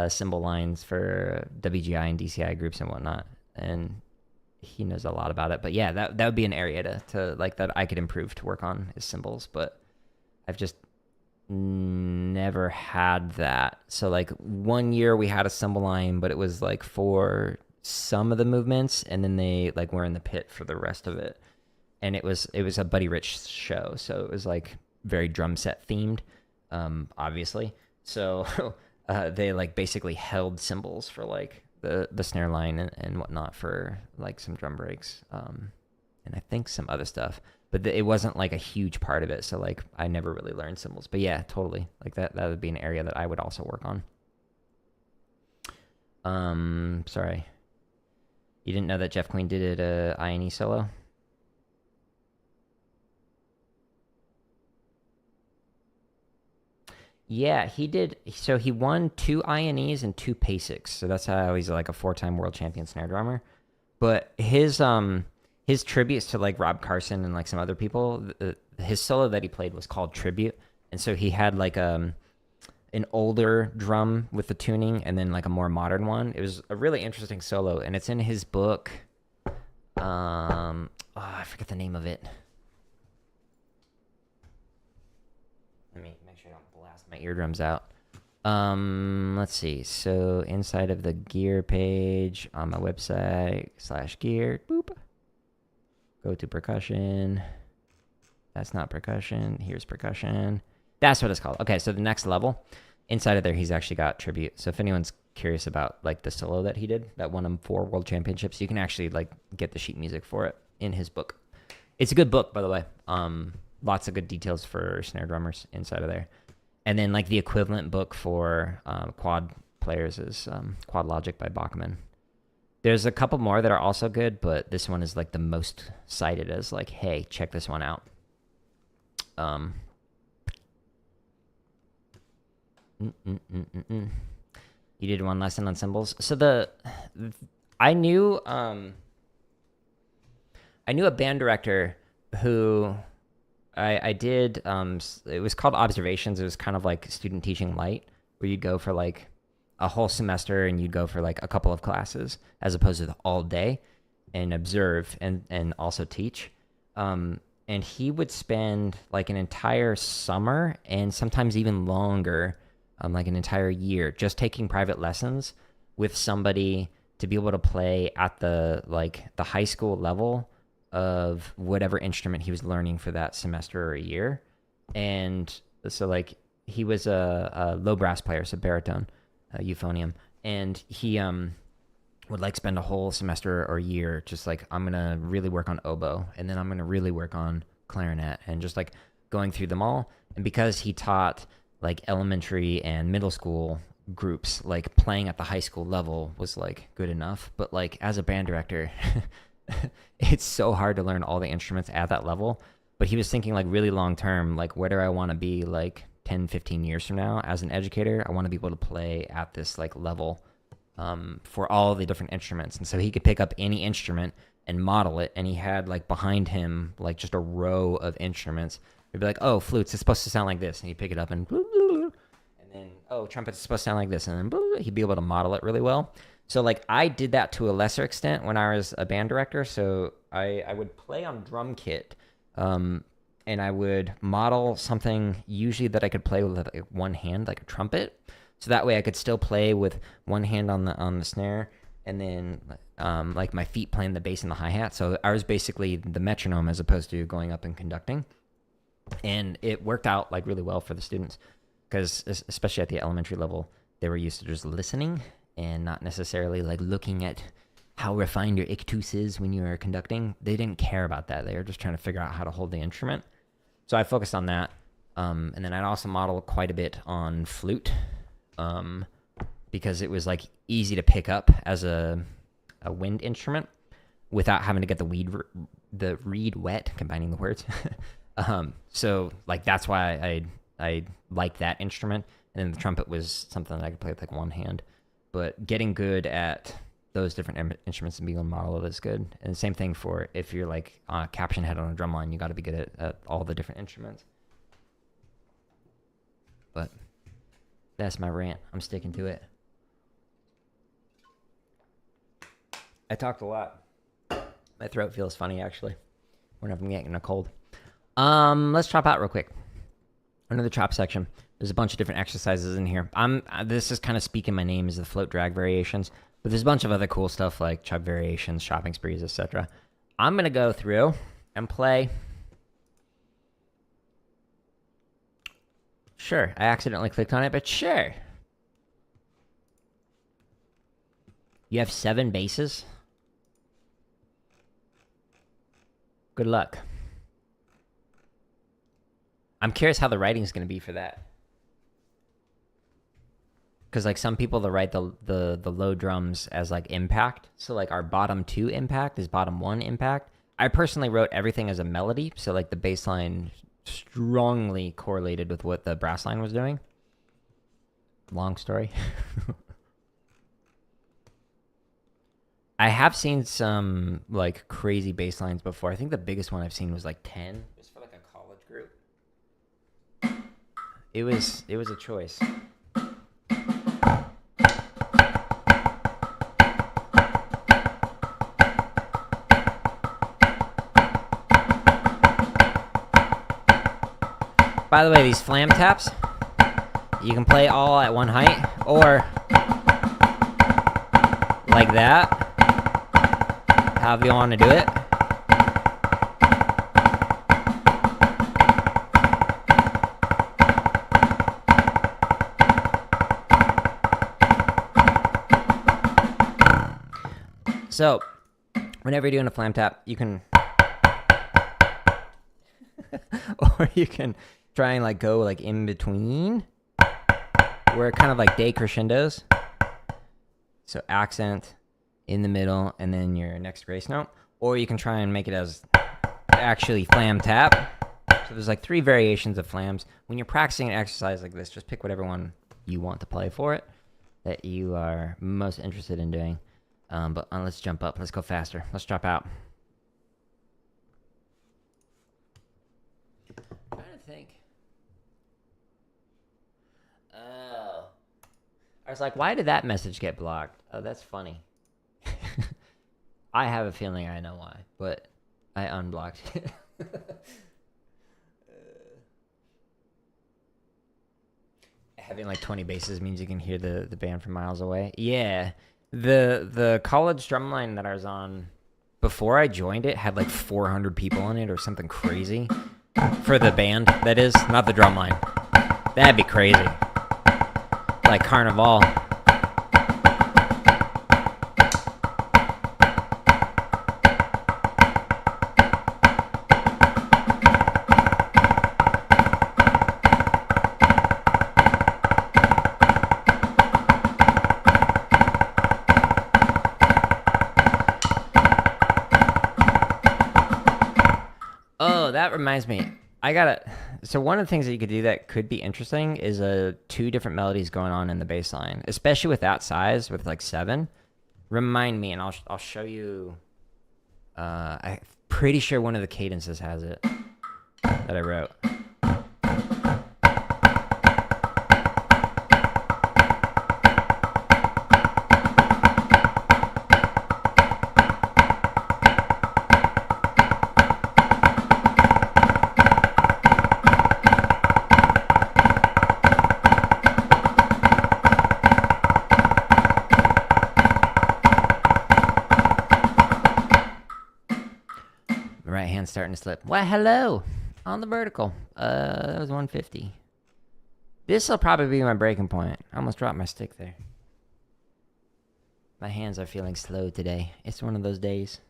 cymbal lines for WGI and DCI groups and whatnot, and he knows a lot about it. But yeah, that would be an area to like that I could improve to work on is cymbals, but I've just never had that. So like 1 year we had a cymbal line, but it was like for some of the movements, and then they like were in the pit for the rest of it. And it was a Buddy Rich show, so it was like very drum set themed, obviously. So they like basically held cymbals for like the snare line and whatnot for like some drum breaks, and I think some other stuff. But it wasn't like a huge part of it, so like I never really learned cymbals. But yeah, totally, like that would be an area that I would also work on. Sorry, you didn't know that Jeff Queen did a INE solo? Yeah, he did. So he won 2 INEs and 2 PASICs. So that's how he's like a 4-time world champion snare drummer. But his tributes to like Rob Carson and like some other people, his solo that he played was called Tribute. And so he had like an older drum with the tuning and then like a more modern one. It was a really interesting solo, and it's in his book. I forget the name of it. Let me make sure I don't blast my eardrums out. Let's see. So inside of the gear page on my website /gear, boop. Go to percussion. That's not percussion. Here's percussion. That's what it's called. Okay, so the next level. Inside of there, he's actually got tribute. So if anyone's curious about like the solo that he did, that won him 4 world championships, you can actually like get the sheet music for it in his book. It's a good book, by the way. Lots of good details for snare drummers inside of there. And then like the equivalent book for quad players is Quad Logic by Bachman. There's a couple more that are also good, but this one is like the most cited as like, hey, check this one out. You did one lesson on cymbals. So I knew a band director who I did, it was called Observations. It was kind of like student teaching light, where you'd go for like a whole semester and you'd go for like a couple of classes as opposed to the all day and observe and also teach. And he would spend like an entire summer and sometimes even longer, like an entire year, just taking private lessons with somebody to be able to play at the high school level of whatever instrument he was learning for that semester or a year. And so like he was a low brass player, so baritone, euphonium, and he would like spend a whole semester or year just like, I'm gonna really work on oboe, and then I'm gonna really work on clarinet, and just like going through them all. And because he taught like elementary and middle school groups, like playing at the high school level was like good enough. But like as a band director, it's so hard to learn all the instruments at that level. But he was thinking like really long term, like where do I want to be like 10, 15 years from now as an educator? I want to be able to play at this like level for all the different instruments. And so he could pick up any instrument and model it. And he had like behind him like just a row of instruments. He'd be like, oh, flutes, it's supposed to sound like this. And he'd pick it up and then, oh, trumpets, it's supposed to sound like this. And then he'd be able to model it really well. So like I did that to a lesser extent when I was a band director. So I would play on drum kit, and I would model something usually that I could play with like one hand, like a trumpet. So that way I could still play with one hand on the snare, and then like my feet playing the bass and the hi-hat. So I was basically the metronome as opposed to going up and conducting. And it worked out like really well for the students, because especially at the elementary level, they were used to just listening and not necessarily like looking at how refined your ictus is when you are conducting. They didn't care about that. They were just trying to figure out how to hold the instrument. So I focused on that. And then I'd also model quite a bit on flute, because it was like easy to pick up as a wind instrument without having to get the reed wet, combining the words. So like that's why I like that instrument. And then the trumpet was something that I could play with like one hand. But getting good at those different instruments and being able to model it is good. And the same thing for if you're like on a caption head on a drum line, you got to be good at all the different instruments. But that's my rant. I'm sticking to it. I talked a lot. My throat feels funny, actually, whenever I'm getting a cold. Let's chop out real quick. Another chop section. There's a bunch of different exercises in here. This is kind of speaking my name as the float drag variations, but there's a bunch of other cool stuff like chub variations, shopping sprees, etc. I'm going to go through and play. Sure, I accidentally clicked on it, but sure. You have 7 basses? Good luck. I'm curious how the writing is going to be for that. Because like some people, they write the low drums as like impact. So like our bottom 2 impact is bottom 1 impact. I personally wrote everything as a melody. So like the bass line strongly correlated with what the brass line was doing. Long story. I have seen some like crazy bass lines before. I think the biggest one I've seen was like 10. It was for like a college group. It was a choice. By the way, these flam taps, you can play all at one height, or like that, however you want to do it. So, whenever you're doing a flam tap, you can, or you can try and like go like in between where it kind of like decrescendos. So accent in the middle and then your next grace note. Or you can try and make it as actually flam tap. So there's like 3 variations of flams. When you're practicing an exercise like this, just pick whatever one you want to play for it that you are most interested in doing. But let's jump up. Let's go faster. Let's drop out. I'm trying to think. Oh. I was like, why did that message get blocked? Oh, that's funny. I have a feeling I know why, but I unblocked it. Having like 20 basses means you can hear the band from miles away. Yeah. The college drumline that I was on before I joined it had like 400 people in it or something crazy. For the band, that is, not the drumline. That'd be crazy. Like Carnival. Oh, that reminds me. So one of the things that you could do that could be interesting is 2 different melodies going on in the bass line, especially with that size, with like 7. Remind me, and I'll show you. I'm pretty sure one of the cadences has it that I wrote. Right hand starting to slip. Why, hello! On the vertical. That was 150. This will probably be my breaking point. I almost dropped my stick there. My hands are feeling slow today. It's one of those days.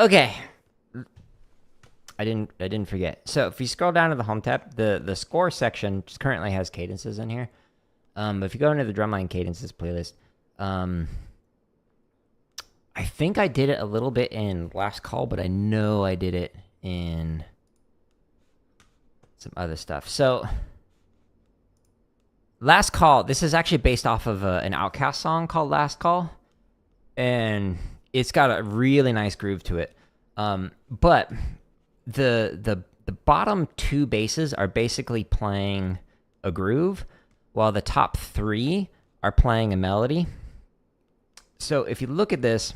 Okay. I didn't forget. So if you scroll down to the home tab, the score section just currently has cadences in here. But if you go into the drumline cadences playlist, I think I did it a little bit in last call, but I know I did it in some other stuff. So last call, this is actually based off of an Outkast song called Last Call, and it's got a really nice groove to it. But the bottom two basses are basically playing a groove, while the top three are playing a melody. So if you look at this,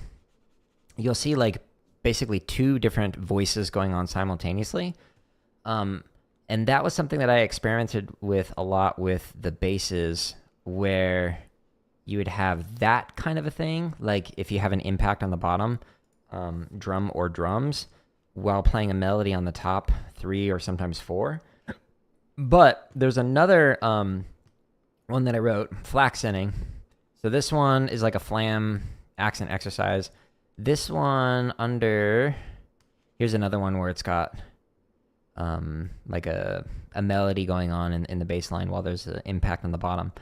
you'll see like basically two different voices going on simultaneously. And that was something that I experimented with a lot with the basses, where you would have that kind of a thing, like if you have an impact on the bottom drum or drums while playing a melody on the top three or sometimes four. But there's another one that I wrote, flaxening. So this one is like a flam accent exercise. This one here's another one where it's got like a melody going on in the bass line while there's an impact on the bottom.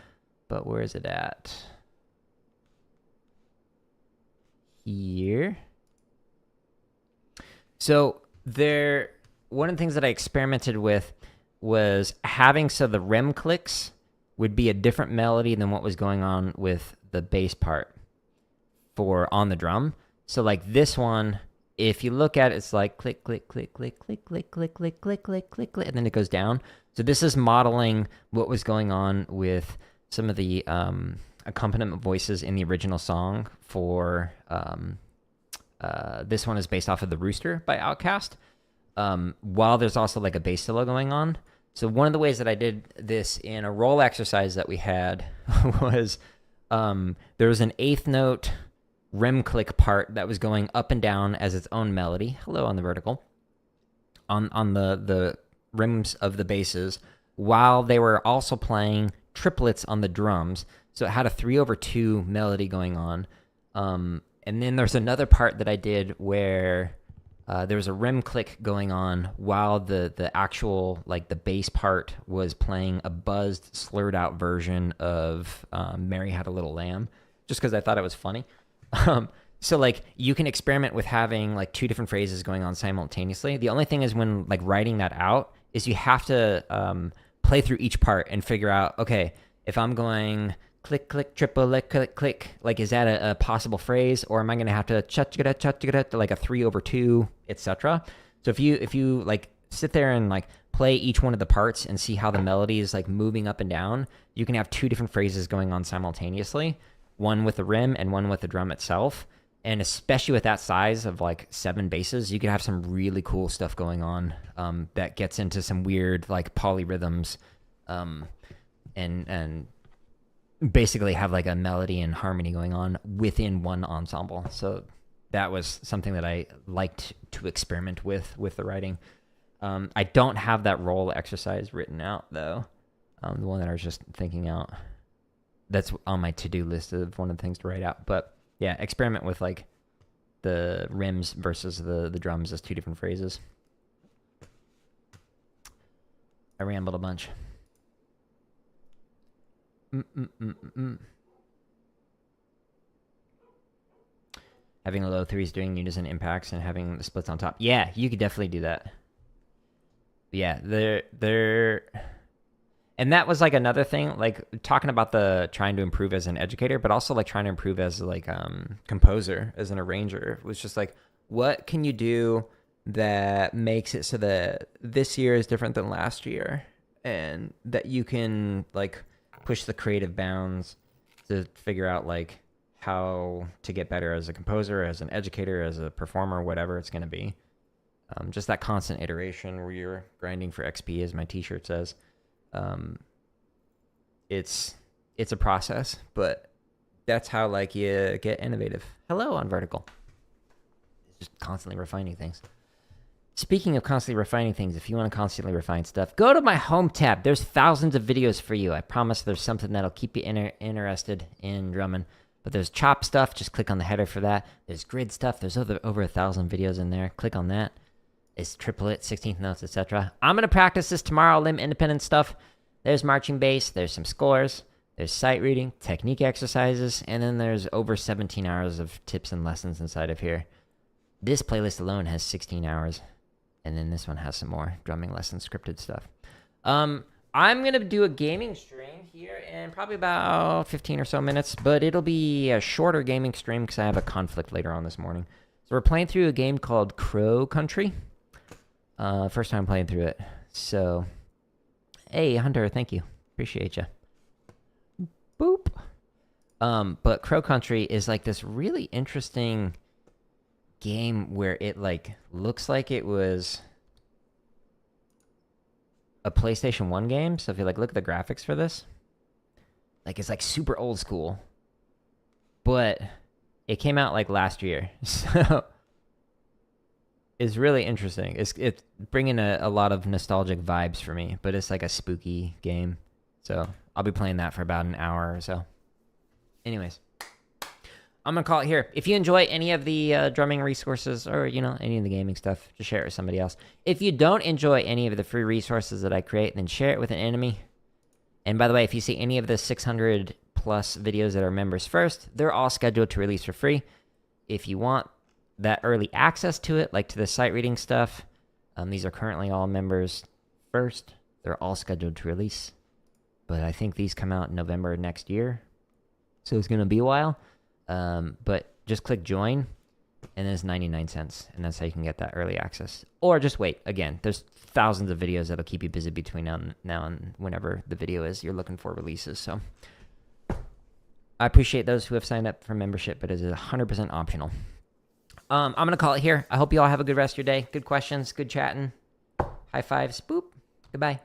But where is it at? Here. So one of the things that I experimented with was having, so the rem clicks would be a different melody than what was going on with the bass part on the drum. So like this one, if you look at it, it's like click, click, click, click, click, click, click, click, click, click, click, click, and then it goes down. So this is modeling what was going on with some of the accompaniment voices in the original song for this one is based off of The Rooster by Outkast, while there's also like a bass solo going on. So one of the ways that I did this in a roll exercise that we had was there was an eighth note rem click part that was going up and down as its own melody. Hello on the vertical. On the rims of the basses, while they were also playing triplets on the drums. So it had a 3/2 melody going on. And then there's another part that I did where there was a rem click going on while the actual, like the bass part was playing a buzzed, slurred out version of Mary Had a Little Lamb, just because I thought it was funny. So like you can experiment with having like two different phrases going on simultaneously. The only thing is when like writing that out is you have to play through each part and figure out, okay, if I'm going click, click, triple, click, click, like is that a possible phrase, or am I going to have to like a 3/2, etc. So if you like sit there and like play each one of the parts and see how the melody is like moving up and down, you can have two different phrases going on simultaneously, one with the rim and one with the drum itself. And especially with that size of like 7 basses, you can have some really cool stuff going on that gets into some weird like polyrhythms, and basically have like a melody and harmony going on within one ensemble. So that was something that I liked to experiment with the writing. I don't have that roll exercise written out though. The one that I was just thinking out. That's on my to-do list of one of the things to write out. But yeah, experiment with like the rims versus the drums as two different phrases. I rambled a bunch. Having a low threes doing unison impacts and having the splits on top. Yeah, you could definitely do that. Yeah, they're and that was like another thing, like talking about the trying to improve as an educator, but also like trying to improve as like composer, as an arranger. It was just like, what can you do that makes it so that this year is different than last year, and that you can like push the creative bounds to figure out like how to get better as a composer, as an educator, as a performer, whatever it's going to be. Just that constant iteration where you're grinding for XP, as my t-shirt says. It's a process, but that's how like you get innovative. Hello on vertical. Just constantly refining things. Speaking of constantly refining things, if you want to constantly refine stuff, go to my home tab. There's thousands of videos for you. I promise there's something that'll keep you interested in drumming. But there's chop stuff. Just click on the header for that. There's grid stuff. There's over 1,000 videos in there. Click on that. It's triplet, 16th notes, etc. I'm going to practice this tomorrow, limb independent stuff. There's marching bass. There's some scores. There's sight reading, technique exercises, and then there's over 17 hours of tips and lessons inside of here. This playlist alone has 16 hours, and then this one has some more drumming lessons, scripted stuff. I'm going to do a gaming stream here in probably about 15 or so minutes, but it'll be a shorter gaming stream because I have a conflict later on this morning. So we're playing through a game called Crow Country. First time playing through it. So, hey, Hunter, thank you. Appreciate you. Boop. But Crow Country is like this really interesting game where it like looks like it was a PlayStation 1 game. So if you like look at the graphics for this, like it's like super old school, but it came out like last year. So it's really interesting. It's bringing a lot of nostalgic vibes for me, but it's like a spooky game. So I'll be playing that for about an hour or so. Anyways, I'm going to call it here. If you enjoy any of the drumming resources or, you know, any of the gaming stuff, just share it with somebody else. If you don't enjoy any of the free resources that I create, then share it with an enemy. And by the way, if you see any of the 600 plus videos that are members first, they're all scheduled to release for free. If you want that early access to it, like to the sight reading stuff, these are currently all members first. They're all scheduled to release. But I think these come out in November next year. So it's going to be a while. But just click join, and it's 99 cents. And that's how you can get that early access. Or just wait. Again, there's thousands of videos that'll keep you busy between now and whenever the video is you're looking for releases. So I appreciate those who have signed up for membership, but it is 100% optional. I'm going to call it here. I hope you all have a good rest of your day. Good questions, good chatting. High fives. Boop. Goodbye.